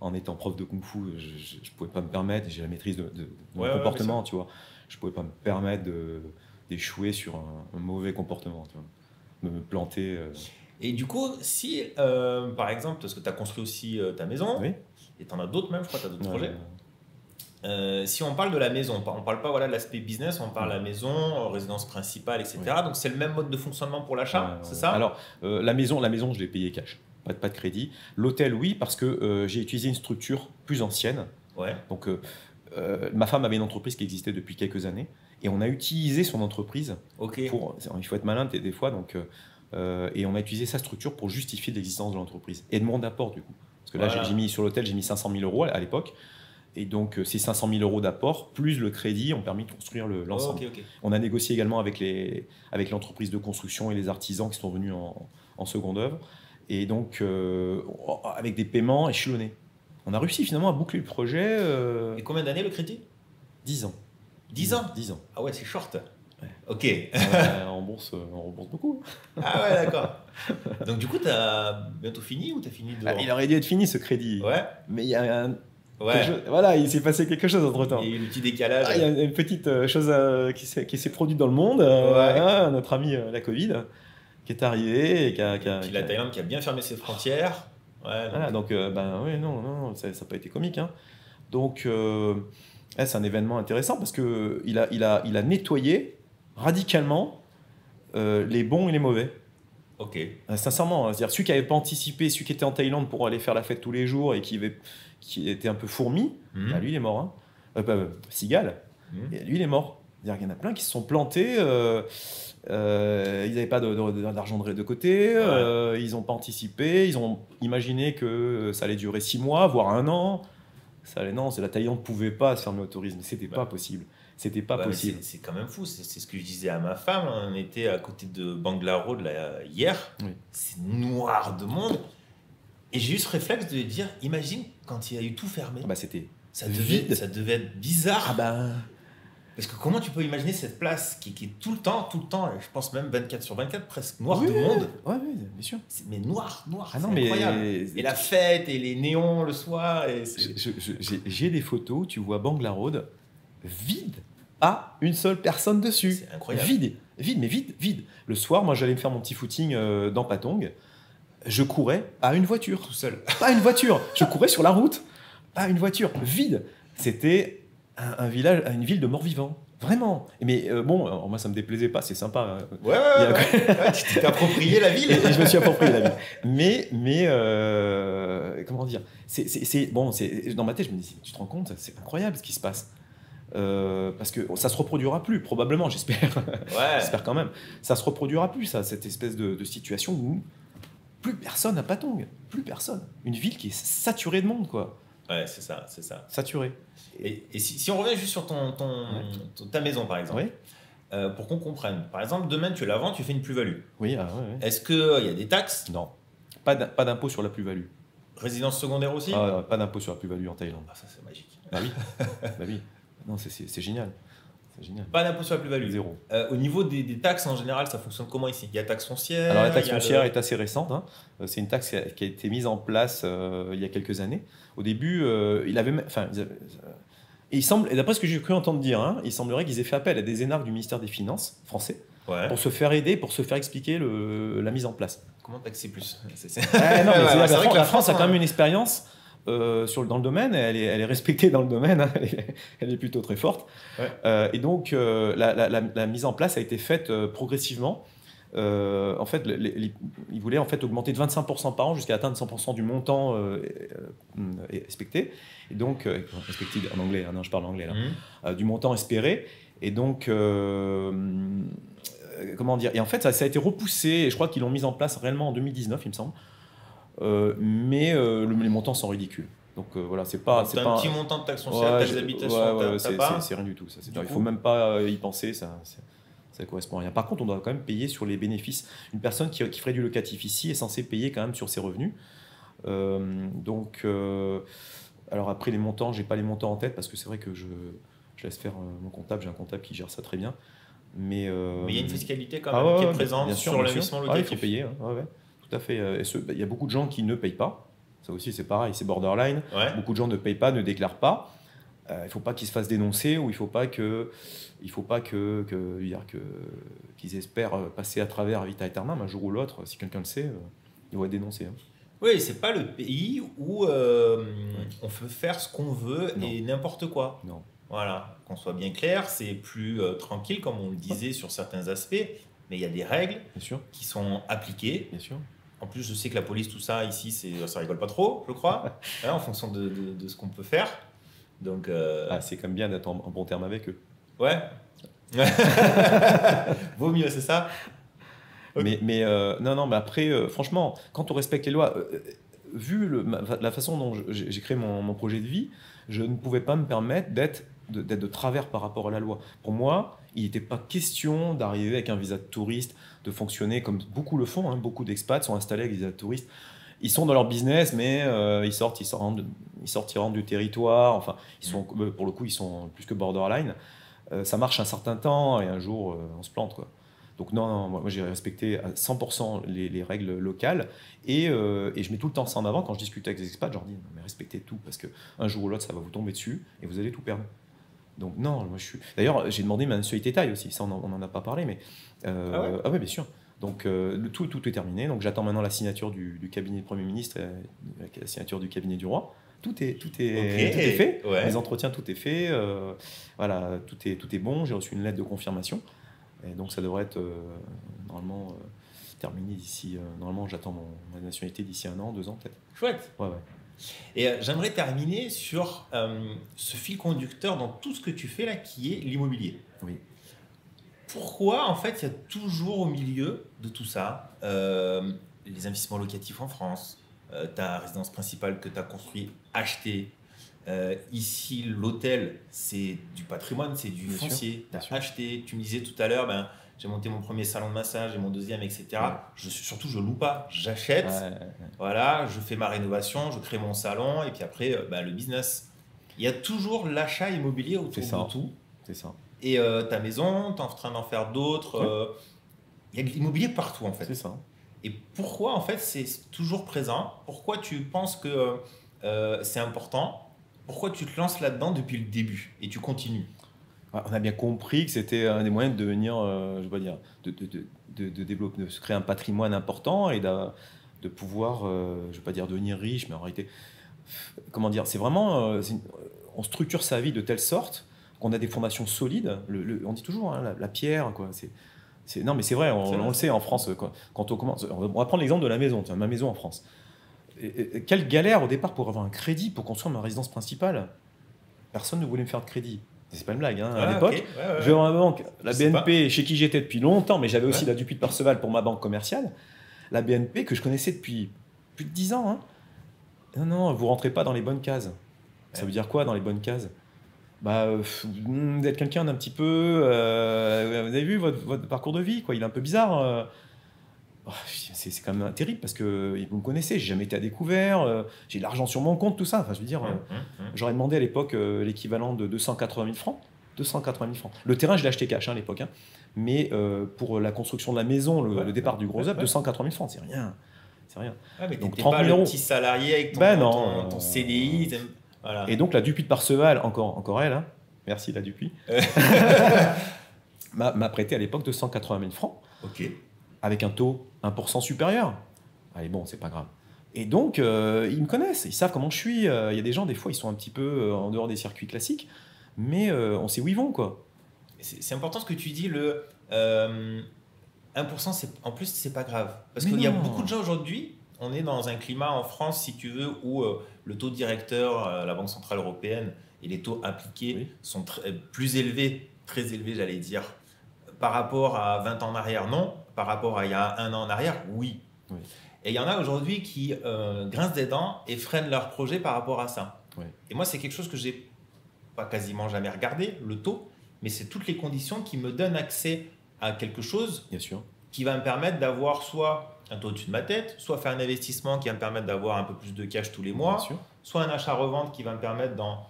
en étant prof de kung-fu, je ne pouvais pas me permettre, j'ai la maîtrise de mon comportement, tu vois, je ne pouvais pas me permettre d'échouer sur un mauvais comportement, tu vois, me planter. Et du coup, si, par exemple, parce que tu as construit aussi ta maison, et tu en as d'autres même, je crois que tu as d'autres projets. Si on parle de la maison, on ne parle pas de l'aspect business, on parle de la maison, résidence principale, etc. Donc c'est le même mode de fonctionnement pour l'achat, c'est ça? Alors, la maison, je l'ai payée cash, pas de crédit. L'hôtel, oui, parce que j'ai utilisé une structure plus ancienne. Donc, ma femme avait une entreprise qui existait depuis quelques années, et on a utilisé son entreprise pour. Il faut être malin des fois, donc. Et on a utilisé sa structure pour justifier l'existence de l'entreprise et de mon apport du coup. Parce que là, j'ai mis sur l'hôtel, j'ai mis 500 000 euros à l'époque. Et donc, ces 500 000 euros d'apport, plus le crédit, ont permis de construire l'ensemble. On a négocié également avec l'entreprise de construction et les artisans qui sont venus en seconde œuvre. Et donc, avec des paiements échelonnés. On a réussi finalement à boucler le projet. Et combien d'années le crédit? 10 ans. 10 ans? 10 ans. Ah ouais, c'est short. Ok. On rembourse beaucoup. Ah ouais, d'accord. Donc du coup, tu as bientôt fini ou tu as fini de... Il aurait dû être fini ce crédit. Mais il y a un... Voilà, il s'est passé quelque chose entre temps. Il y a eu un petit décalage. Il y a une petite chose qui s'est produite dans le monde. Notre ami la Covid qui est arrivé et puis la Thaïlande qui a bien fermé ses frontières. Donc non, ça n'a pas été comique. Hein. Donc c'est un événement intéressant parce que il a nettoyé radicalement les bons et les mauvais. Ok. Sincèrement, c'est-à-dire celui qui n'avait pas anticipé, celui qui était en Thaïlande pour aller faire la fête tous les jours et qui était un peu fourmi, lui il est mort. Hein. Cigale, et lui il est mort. C'est-à-dire qu'il y en a plein qui se sont plantés, ils n'avaient pas d'argent de côté, ils n'ont pas anticipé, ils ont imaginé que ça allait durer 6 mois, voire 1 an. La Thaïlande ne pouvait pas se fermer au tourisme, c'était pas possible. C'était pas possible. C'est quand même fou, c'est ce que je disais à ma femme. On était à côté de Bangla Road là, hier, c'est noir de monde. Et j'ai eu ce réflexe de dire, imagine quand il y a eu tout fermé. Ça devait être bizarre. Parce que comment tu peux imaginer cette place qui est tout le temps, je pense même 24/24, presque noir de monde. Oui, bien sûr. Mais noir, c'est incroyable. Et la fête, et les néons le soir. J'ai des photos où tu vois Bangla Road vide, pas une seule personne dessus. C'est incroyable. Vide. Le soir, moi j'allais me faire mon petit footing dans Patong. Je courais à une voiture. Tout seul. Pas une voiture. Je courais sur la route. Pas une voiture. Vide. C'était un village, une ville de morts-vivants. Vraiment. Mais bon, moi ça me déplaisait pas, c'est sympa. Tu t'es approprié la ville. Et je me suis approprié la ville. Mais comment dire, dans ma tête, je me dis, tu te rends compte, c'est incroyable ce qui se passe. Parce que ça se reproduira plus, probablement, j'espère. J'espère quand même. Ça se reproduira plus, cette espèce de situation où plus personne à Patong, plus personne. Une ville qui est saturée de monde, quoi. Ouais, c'est ça. Saturée. Et si on revient juste sur ta maison, par exemple, pour qu'on comprenne. Par exemple, demain, tu la vends, tu fais une plus-value. Oui. Est-ce qu'il y a des taxes? Non. Pas d'impôt sur la plus-value. Résidence secondaire aussi? Pas d'impôt sur la plus-value en Thaïlande. Ça, c'est magique. Bah oui. Non, c'est génial. C'est génial. Pas d'impôt sur la plus-value. Zéro. Au niveau des taxes, en général, ça fonctionne comment ici? Il y a taxe foncière? Alors, la taxe foncière est assez récente. Hein. C'est une taxe qui a été mise en place il y a quelques années. Au début, Et d'après ce que j'ai cru entendre dire, hein, il semblerait qu'ils aient fait appel à des énarques du ministère des Finances français Ouais. pour se faire aider, pour se faire expliquer la mise en place. Comment taxer plus? Non, mais c'est vrai que la France a quand même une expérience dans le domaine, elle est respectée dans le domaine, hein, elle est plutôt très forte. Ouais. Et donc, la mise en place a été faite progressivement. En fait, ils voulaient en fait augmenter de 25% par an jusqu'à atteindre 100% du montant expecté. Et donc, expected en anglais, hein, non, je parle anglais là, du montant espéré. Et donc, comment dire? Et en fait, ça a été repoussé. Et je crois qu'ils l'ont mis en place réellement en 2019, il me semble. Mais les montants sont ridicules. Donc voilà, c'est pas. C'est un petit montant de taxe foncière, taxe d'habitation, c'est rien du tout. Ça, il faut même pas y penser. Ça correspond à rien. Par contre, on doit quand même payer sur les bénéfices. Une personne qui ferait du locatif ici est censée payer quand même sur ses revenus. Alors après les montants, j'ai pas les montants en tête parce que c'est vrai que je laisse faire mon comptable. J'ai un comptable qui gère ça très bien. Mais il y a une fiscalité quand même qui est présente sur l'investissement locatif. Il faut payer. Hein, tout à fait. Il y a beaucoup de gens qui ne payent pas. Ça aussi, c'est pareil, c'est borderline. Ouais. Beaucoup de gens ne payent pas, ne déclarent pas. Il ne faut pas qu'ils se fassent dénoncer ou il ne faut pas qu'ils espèrent passer à travers vita aeternam. Un jour ou l'autre, si quelqu'un le sait, il va être dénoncé. Hein. Oui, c'est pas le pays où on peut faire ce qu'on veut et n'importe quoi. Non. Voilà, qu'on soit bien clair, c'est plus tranquille, comme on le disait sur certains aspects, mais il y a des règles qui sont appliquées. Bien sûr. En plus, je sais que la police, tout ça, ici, ça rigole pas trop, je crois, hein, en fonction de ce qu'on peut faire. Donc, c'est quand même bien d'être en bon terme avec eux. Ouais. Vaut mieux, c'est ça. Okay. Mais après, franchement, quand on respecte les lois, vu la façon dont j'ai créé mon projet de vie, je ne pouvais pas me permettre d'être de travers par rapport à la loi. Pour moi, il n'était pas question d'arriver avec un visa de touriste, de fonctionner comme beaucoup le font. Hein, beaucoup d'expats sont installés avec des visas de touristes. Ils sont dans leur business, mais ils sortent, ils rentrent du territoire. Enfin, pour le coup, ils sont plus que borderline. Ça marche un certain temps et un jour, on se plante, quoi. Donc non, moi j'ai respecté à 100% les règles locales et je mets tout le temps ça en avant quand je discute avec les expats. Je leur dis non, mais respectez tout parce qu'un jour ou l'autre ça va vous tomber dessus et vous allez tout perdre. Donc non, moi je suis. D'ailleurs, j'ai demandé ma nationalité thaï aussi. Ça, on n'en a pas parlé, mais ah ouais, bien sûr. Donc tout est terminé. Donc j'attends maintenant la signature du cabinet du Premier ministre et la signature du cabinet du roi. Tout est fait. Ouais. Les entretiens, tout est fait. Voilà, tout est bon. J'ai reçu une lettre de confirmation. Et donc ça devrait être normalement terminé d'ici. Normalement, j'attends ma nationalité d'ici 1 an, 2 ans peut-être. Chouette. Ouais. Et j'aimerais terminer sur ce fil conducteur dans tout ce que tu fais là, qui est l'immobilier. Oui. Pourquoi, en fait, il y a toujours au milieu de tout ça les investissements locatifs en France, ta résidence principale que tu as construite, achetée. Ici, l'hôtel, c'est du patrimoine, c'est du foncier. Tu as acheté, tu me disais tout à l'heure, j'ai monté mon premier salon de massage et mon deuxième, etc. Ouais. Surtout, je loue pas, j'achète. Ouais. Voilà, je fais ma rénovation, je crée mon salon et puis après, le business. Il y a toujours l'achat immobilier autour de tout. C'est ça. Et ta maison, tu es en train d'en faire d'autres. Il y a de l'immobilier partout, en fait. C'est ça. Et pourquoi, en fait, c'est toujours présent? Pourquoi tu penses que c'est important? Pourquoi tu te lances là-dedans depuis le début et tu continues? On a bien compris que c'était un des moyens de devenir, je veux dire, de développer, de se créer un patrimoine important et de pouvoir, je ne veux pas dire devenir riche, mais en réalité, comment dire, c'est vraiment, on structure sa vie de telle sorte qu'on a des fondations solides. On dit toujours, hein, la pierre, quoi. Non, mais c'est vrai, on le sait en France, quand on commence. On va prendre l'exemple de la maison, ma maison en France. Quelle galère au départ pour avoir un crédit pour construire ma résidence principale. Personne ne voulait me faire de crédit. C'est pas une blague, hein, à l'époque. Je vais dans ma banque, la BNP, chez qui j'étais depuis longtemps, mais j'avais aussi la Dupuis de Perceval pour ma banque commerciale. La BNP que je connaissais depuis plus de 10 ans. Hein. Non, vous rentrez pas dans les bonnes cases. Ça veut dire quoi dans les bonnes cases? Vous êtes quelqu'un d'un petit peu. Vous avez vu votre parcours de vie, quoi. Il est un peu bizarre. C'est quand même terrible parce que vous me connaissez, j'ai jamais été à découvert, j'ai de l'argent sur mon compte, tout ça. Enfin, je veux dire, j'aurais demandé à l'époque l'équivalent de 280 000 francs. 280 000 francs. Le terrain, je l'ai acheté cash à l'époque. Hein. Mais pour la construction de la maison, le départ du gros œuvre, 280 000 francs, c'est rien. C'est rien. Mais donc, t'es pas le petit salarié avec ton CDI. Voilà. Et donc la Dupuis de Parseval, encore elle, hein, merci la Dupuis, m'a prêté à l'époque 280 000 francs, Ok. avec un taux 1% supérieur. Allez, bon, c'est pas grave. Et donc, ils me connaissent, ils savent comment je suis. Il y a des gens, des fois, ils sont un petit peu en dehors des circuits classiques, mais on sait où ils vont, quoi. C'est important ce que tu dis, le 1%, en plus, c'est pas grave. Parce Mais qu'il y a non. beaucoup de gens aujourd'hui, on est dans un climat en France, si tu veux, où le taux directeur, la Banque Centrale Européenne, et les taux appliqués Oui. sont plus élevés, très élevés, j'allais dire, par rapport à 20 ans en arrière, non. Par rapport à il y a un an en arrière, oui. Oui. Et il y en a aujourd'hui qui grincent des dents et freinent leur projet par rapport à ça. Oui. Et moi, c'est quelque chose que j'ai pas quasiment jamais regardé, le taux, mais c'est toutes les conditions qui me donnent accès à quelque chose Bien sûr. qui va me permettre d'avoir soit un taux au-dessus de ma tête, soit faire un investissement qui va me permettre d'avoir un peu plus de cash tous les Bien mois, sûr. soit un achat-revente qui va me permettre dans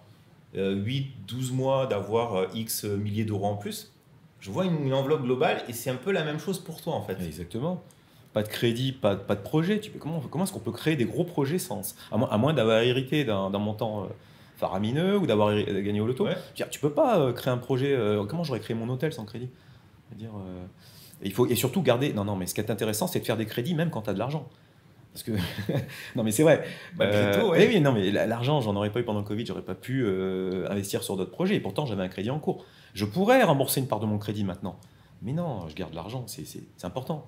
8-12 mois d'avoir X milliers d'euros en plus. Je vois une enveloppe globale et c'est un peu la même chose pour toi en fait. Exactement. Pas de crédit, pas de projet. Comment est-ce qu'on peut créer des gros projets à moins d'avoir hérité d'un montant faramineux ou d'avoir gagné au loto. Ouais. Tu peux pas créer un projet. Comment j'aurais créé mon hôtel sans crédit? C'est-à-dire, il faut, et surtout garder. Non, mais ce qui est intéressant, c'est de faire des crédits même quand tu as de l'argent. Parce que non, mais c'est vrai. Malgré tout, ouais. Oui, non, mais l'argent, j'en aurais pas eu pendant le Covid, j'aurais pas pu investir sur d'autres projets. Et pourtant, j'avais un crédit en cours. Je pourrais rembourser une part de mon crédit maintenant, mais non, je garde l'argent. C'est important.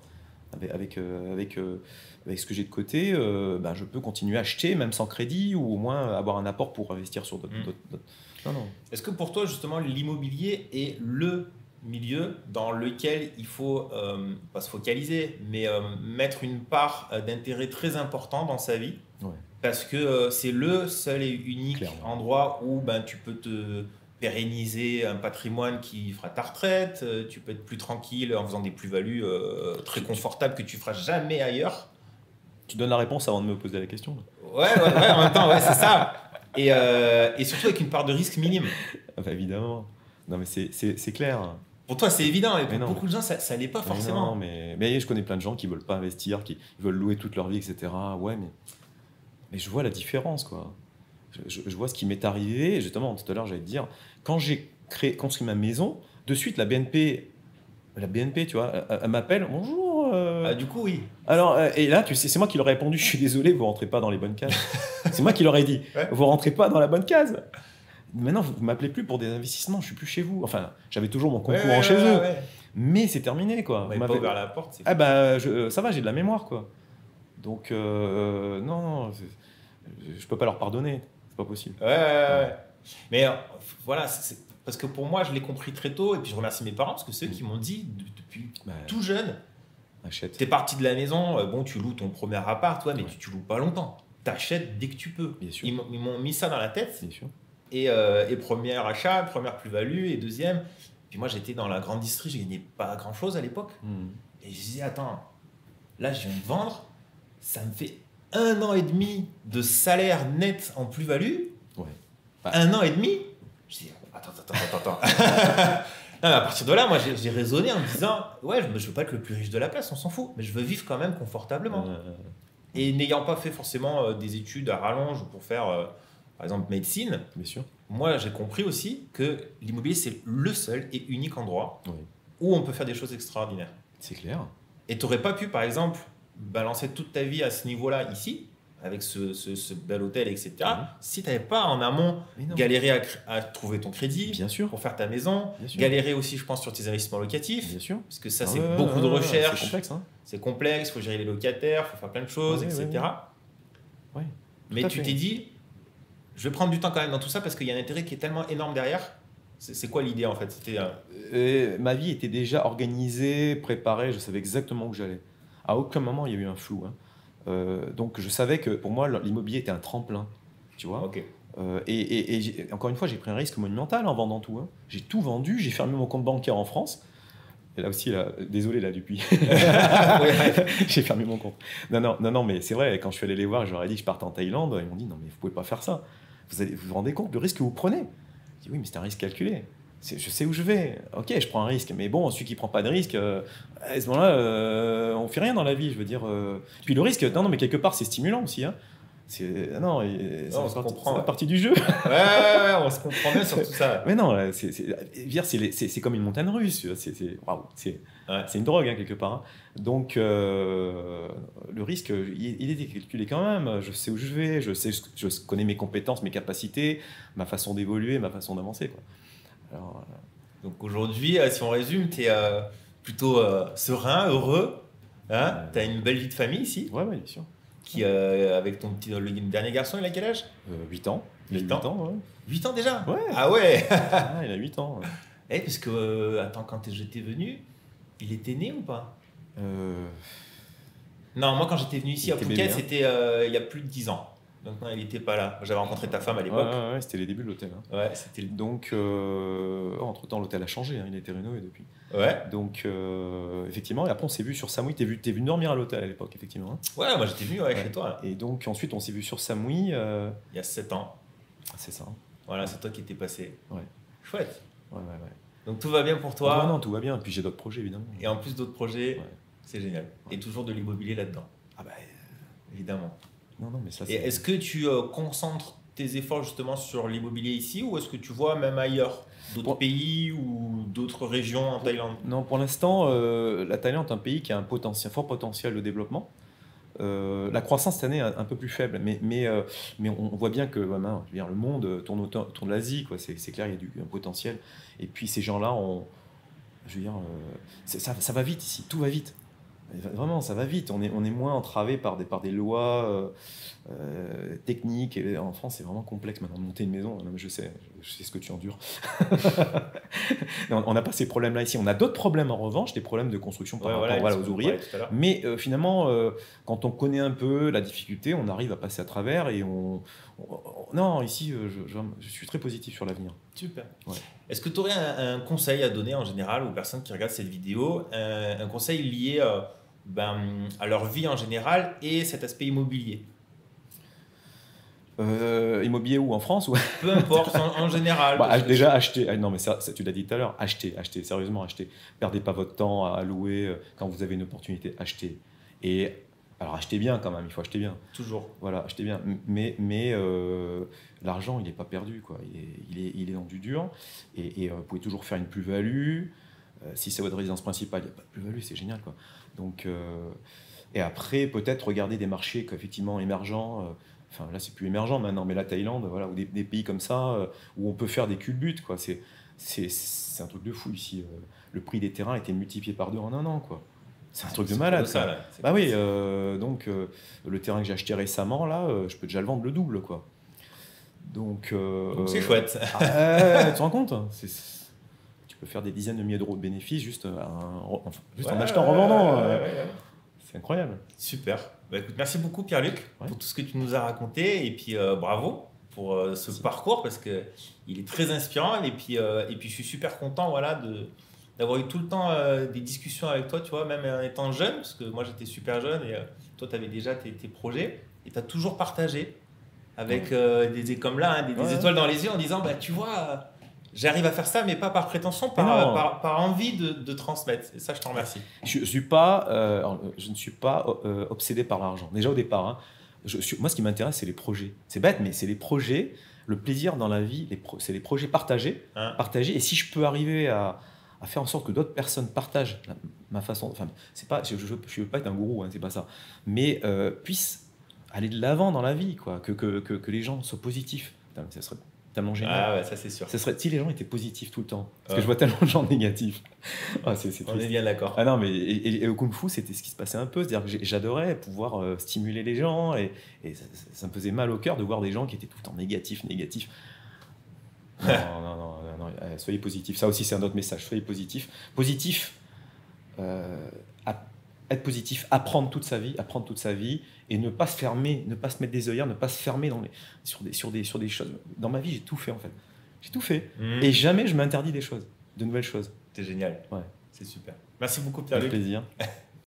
Avec ce que j'ai de côté, je peux continuer à acheter même sans crédit ou au moins avoir un apport pour investir sur d'autres. Non. Est-ce que pour toi, justement, l'immobilier est le milieu dans lequel il faut, pas se focaliser, mais mettre une part d'intérêt très important dans sa vie? Ouais. Parce que c'est le seul et unique Clairement. endroit où tu peux te pérenniser un patrimoine qui fera ta retraite, tu peux être plus tranquille en faisant des plus-values très confortables que tu feras jamais ailleurs. Tu donnes la réponse avant de me poser la question. Ouais, en même temps, ouais, c'est ça. Et surtout avec une part de risque minime. Évidemment. Non, mais c'est clair. Pour toi, c'est évident, mais Mais pour non. beaucoup de gens, ça l'est pas Mais forcément. non, mais je connais plein de gens qui veulent pas investir, qui veulent louer toute leur vie, etc. Ouais, mais je vois la différence, quoi. Je vois ce qui m'est arrivé. Justement, tout à l'heure, j'allais te dire, quand j'ai construit ma maison, de suite, la BNP, tu vois, elle m'appelle, bonjour. Du coup, oui. Alors, et là, tu sais, c'est moi qui leur ai répondu, je suis désolé, vous rentrez pas dans les bonnes cases. C'est moi qui leur ai dit, Ouais. vous rentrez pas dans la bonne case. Maintenant, vous m'appelez plus pour des investissements, je suis plus chez vous. Enfin, j'avais toujours mon compte courant chez eux, Ouais. mais c'est terminé, quoi. On Vous m'avait pas m'avez- ouvert la porte. ça va, j'ai de la mémoire, quoi. Donc, non, je peux pas leur pardonner, c'est pas possible. Ouais. Mais voilà, parce que pour moi, je l'ai compris très tôt, et puis je remercie mes parents, parce que c'est eux qui m'ont dit depuis Bah, tout jeune, achète. t'es parti de la maison, bon, tu loues ton premier appart, ouais, mais Ouais. tu loues pas longtemps. T'achètes dès que tu peux. Bien sûr. Ils m'ont mis ça dans la tête, Bien sûr. et premier achat, première plus-value, et deuxième. Puis moi, j'étais dans la grande distrie, je gagnais pas grand-chose à l'époque. Et je disais, attends, là, je viens de vendre, ça me fait 1 an et demi de salaire net en plus-value. Ouais. 1 an et demi. Je dis, attends. Non, mais à partir de là, moi, j'ai raisonné en me disant, ouais, je veux pas être le plus riche de la place, on s'en fout, mais je veux vivre quand même confortablement. Et n'ayant pas fait forcément des études à rallonge pour faire, par exemple, médecine, Bien sûr. moi, j'ai compris aussi que l'immobilier, c'est le seul et unique endroit Oui. où on peut faire des choses extraordinaires. C'est clair. Et tu n'aurais pas pu, par exemple, balancer toute ta vie à ce niveau-là, ici, avec ce bel hôtel, etc., Mhm. si tu n'avais pas en amont Mais non. galéré à trouver ton crédit Bien sûr. pour faire ta maison, Bien sûr. galérer aussi, je pense, sur tes investissements locatifs, Bien sûr. parce que ça, Ah c'est ouais, beaucoup de ouais, recherche, C'est complexe, hein. c'est complexe, il faut gérer les locataires, il faut faire plein de choses, Ouais, etc. Ouais, Mais à tu fait. t'es dit, je vais prendre du temps quand même dans tout ça, parce qu'il y a un intérêt qui est tellement énorme derrière. C'est quoi l'idée, en fait? C'était Ma vie était déjà organisée, préparée, je savais exactement où j'allais. À aucun moment il y a eu un flou, hein. Donc je savais que pour moi l'immobilier était un tremplin, tu vois. ok. Encore une fois, j'ai pris un risque monumental en vendant tout, hein. J'ai tout vendu, j'ai fermé mon compte bancaire en France. Et là aussi, désolé là depuis. Ouais. J'ai fermé mon compte. Non, mais c'est vrai, quand je suis allé les voir, je leur ai dit que je partais en Thaïlande, ils m'ont dit non, mais vous pouvez pas faire ça. Vous vous rendez compte du risque que vous prenez? Je dis oui, mais c'est un risque calculé. Je sais où je vais. Ok, je prends un risque, mais bon, celui qui prend pas de risque, à ce moment-là, on fait rien dans la vie, je veux dire. Puis le risque, non, mais quelque part, c'est stimulant aussi, hein. Non, on se comprend. C'est la partie du jeu. Ouais, on se comprend bien sur tout ça. Mais non, c'est comme une montagne russe. Tu vois, waouh, c'est une drogue, hein, quelque part. Hein. Donc, le risque, il est calculé quand même. Je sais où je vais, je connais mes compétences, mes capacités, ma façon d'évoluer, ma façon d'avancer. Quoi. Alors, donc aujourd'hui, si on résume, tu es plutôt serein, heureux. Hein, tu as une belle vie de famille ici. Ouais, bien sûr. Avec le dernier garçon, il a quel âge? 8 ans. 8 ans, ouais. 8 ans déjà? Ouais. Ah ouais. Il a 8 ans. Ouais. Parce que, attends, quand j'étais venu, il était né ou pas? Non, moi quand j'étais venu ici à Phuket, c'était il y a plus de 10 ans. Donc non, il n'était pas là. J'avais rencontré ta femme à l'époque. Ouais, c'était les débuts de l'hôtel. Hein. Ouais, c'était... Donc, entre-temps, l'hôtel a changé. Hein, il a été rénové depuis. Ouais. Donc, effectivement, et après, on s'est vu sur Samui. T'es venu dormir à l'hôtel à l'époque, effectivement. Hein. Ouais, moi j'étais venu chez toi. Et donc, ensuite, on s'est vu sur Samui. Il y a 7 ans. C'est ça. Voilà, c'est toi qui étais passé. Ouais. Chouette. Ouais. Donc tout va bien pour toi? Non, tout va bien. Puis j'ai d'autres projets, évidemment. Et en plus d'autres projets, c'est génial. Et toujours de l'immobilier là-dedans. Ah bah, évidemment. Non, mais ça, et est-ce que tu concentres tes efforts justement sur l'immobilier ici ou est-ce que tu vois même ailleurs d'autres pays ou d'autres régions en Thaïlande? Non, pour l'instant, la Thaïlande est un pays qui a un fort potentiel de développement. La croissance cette année est un peu plus faible, mais on voit bien que le monde tourne autour de l'Asie. C'est clair, il y a un potentiel. Et puis ces gens-là, ça va vite ici, tout va vite. Vraiment, ça va vite. On est moins entravé par des lois techniques. Et en France, c'est vraiment complexe maintenant de monter une maison. Je sais ce que tu endures. On n'a pas ces problèmes-là ici. On a d'autres problèmes en revanche, des problèmes de construction par rapport aux ouvriers. Mais finalement, quand on connaît un peu la difficulté, on arrive à passer à travers. Et non, ici, je suis très positif sur l'avenir. Super. Ouais. Est-ce que tu aurais un conseil à donner en général aux personnes qui regardent cette vidéo, un conseil lié à leur vie en général et cet aspect immobilier? Immobilier où, en France ou... Peu importe, en général. Déjà, acheter. Non, mais ça, tu l'as dit tout à l'heure. Acheter, sérieusement, acheter. Perdez pas votre temps à louer quand vous avez une opportunité. Achetez. Et alors, achetez bien quand même. Il faut acheter bien. Toujours. Voilà, achetez bien. Mais l'argent, il n'est pas perdu, quoi. Il est dans du dur. Et vous pouvez toujours faire une plus-value. Si c'est votre résidence principale, il n'y a pas de plus-value. C'est génial, quoi. Donc, et après, peut-être regarder des marchés effectivement émergents. Enfin, là, c'est plus émergent maintenant, mais la Thaïlande, voilà, ou des pays comme ça, où on peut faire des culbutes, quoi. C'est un truc de fou ici. Le prix des terrains a été multiplié par 2 en 1 an, quoi. C'est un truc de malade. Ça, là. Bah oui, donc le terrain que j'ai acheté récemment, là, je peux déjà le vendre le double, quoi. Donc c'est chouette. Tu te rends compte? Tu peux faire des dizaines de milliers d'euros de bénéfices juste en achetant, en revendant. C'est incroyable. Super. Bah, écoute, merci beaucoup Pierre-Luc pour tout ce que tu nous as raconté et puis bravo pour ce parcours parce qu'il est très inspirant et puis je suis super content d'avoir eu tout le temps des discussions avec toi, tu vois, même en étant jeune, parce que moi j'étais super jeune et toi tu avais déjà tes projets et tu as toujours partagé avec des étoiles dans les yeux en disant bah tu vois j'arrive à faire ça mais pas par prétention, par envie de transmettre, et ça je t'en remercie. Je ne suis pas obsédé par l'argent, déjà au départ. Hein. Moi ce qui m'intéresse c'est les projets, c'est bête mais c'est les projets, le plaisir dans la vie, c'est les projets partagés, et si je peux arriver à faire en sorte que d'autres personnes partagent ma façon, enfin c'est pas, je veux pas être un gourou, hein, c'est pas ça, mais puissent aller de l'avant dans la vie, quoi, que les gens soient positifs. Putain, ça serait tellement génial. Ah ouais, ça c'est sûr. Ça serait si les gens étaient positifs tout le temps, parce que je vois tellement de gens négatifs. On est bien d'accord. Ah non, mais et au Kung Fu, c'était ce qui se passait un peu, c'est-à-dire que j'adorais pouvoir stimuler les gens, et ça me faisait mal au cœur de voir des gens qui étaient tout le temps négatifs. Non, soyez positifs. Ça aussi, c'est un autre message. Soyez positifs. Être positif, apprendre toute sa vie, et ne pas se fermer, ne pas se mettre des œillères, ne pas se fermer sur des choses. Dans ma vie, j'ai tout fait en fait. J'ai tout fait. Et jamais je m'interdis de nouvelles choses. C'est génial. Ouais. C'est super. Merci beaucoup Pierre-Luc. Avec plaisir.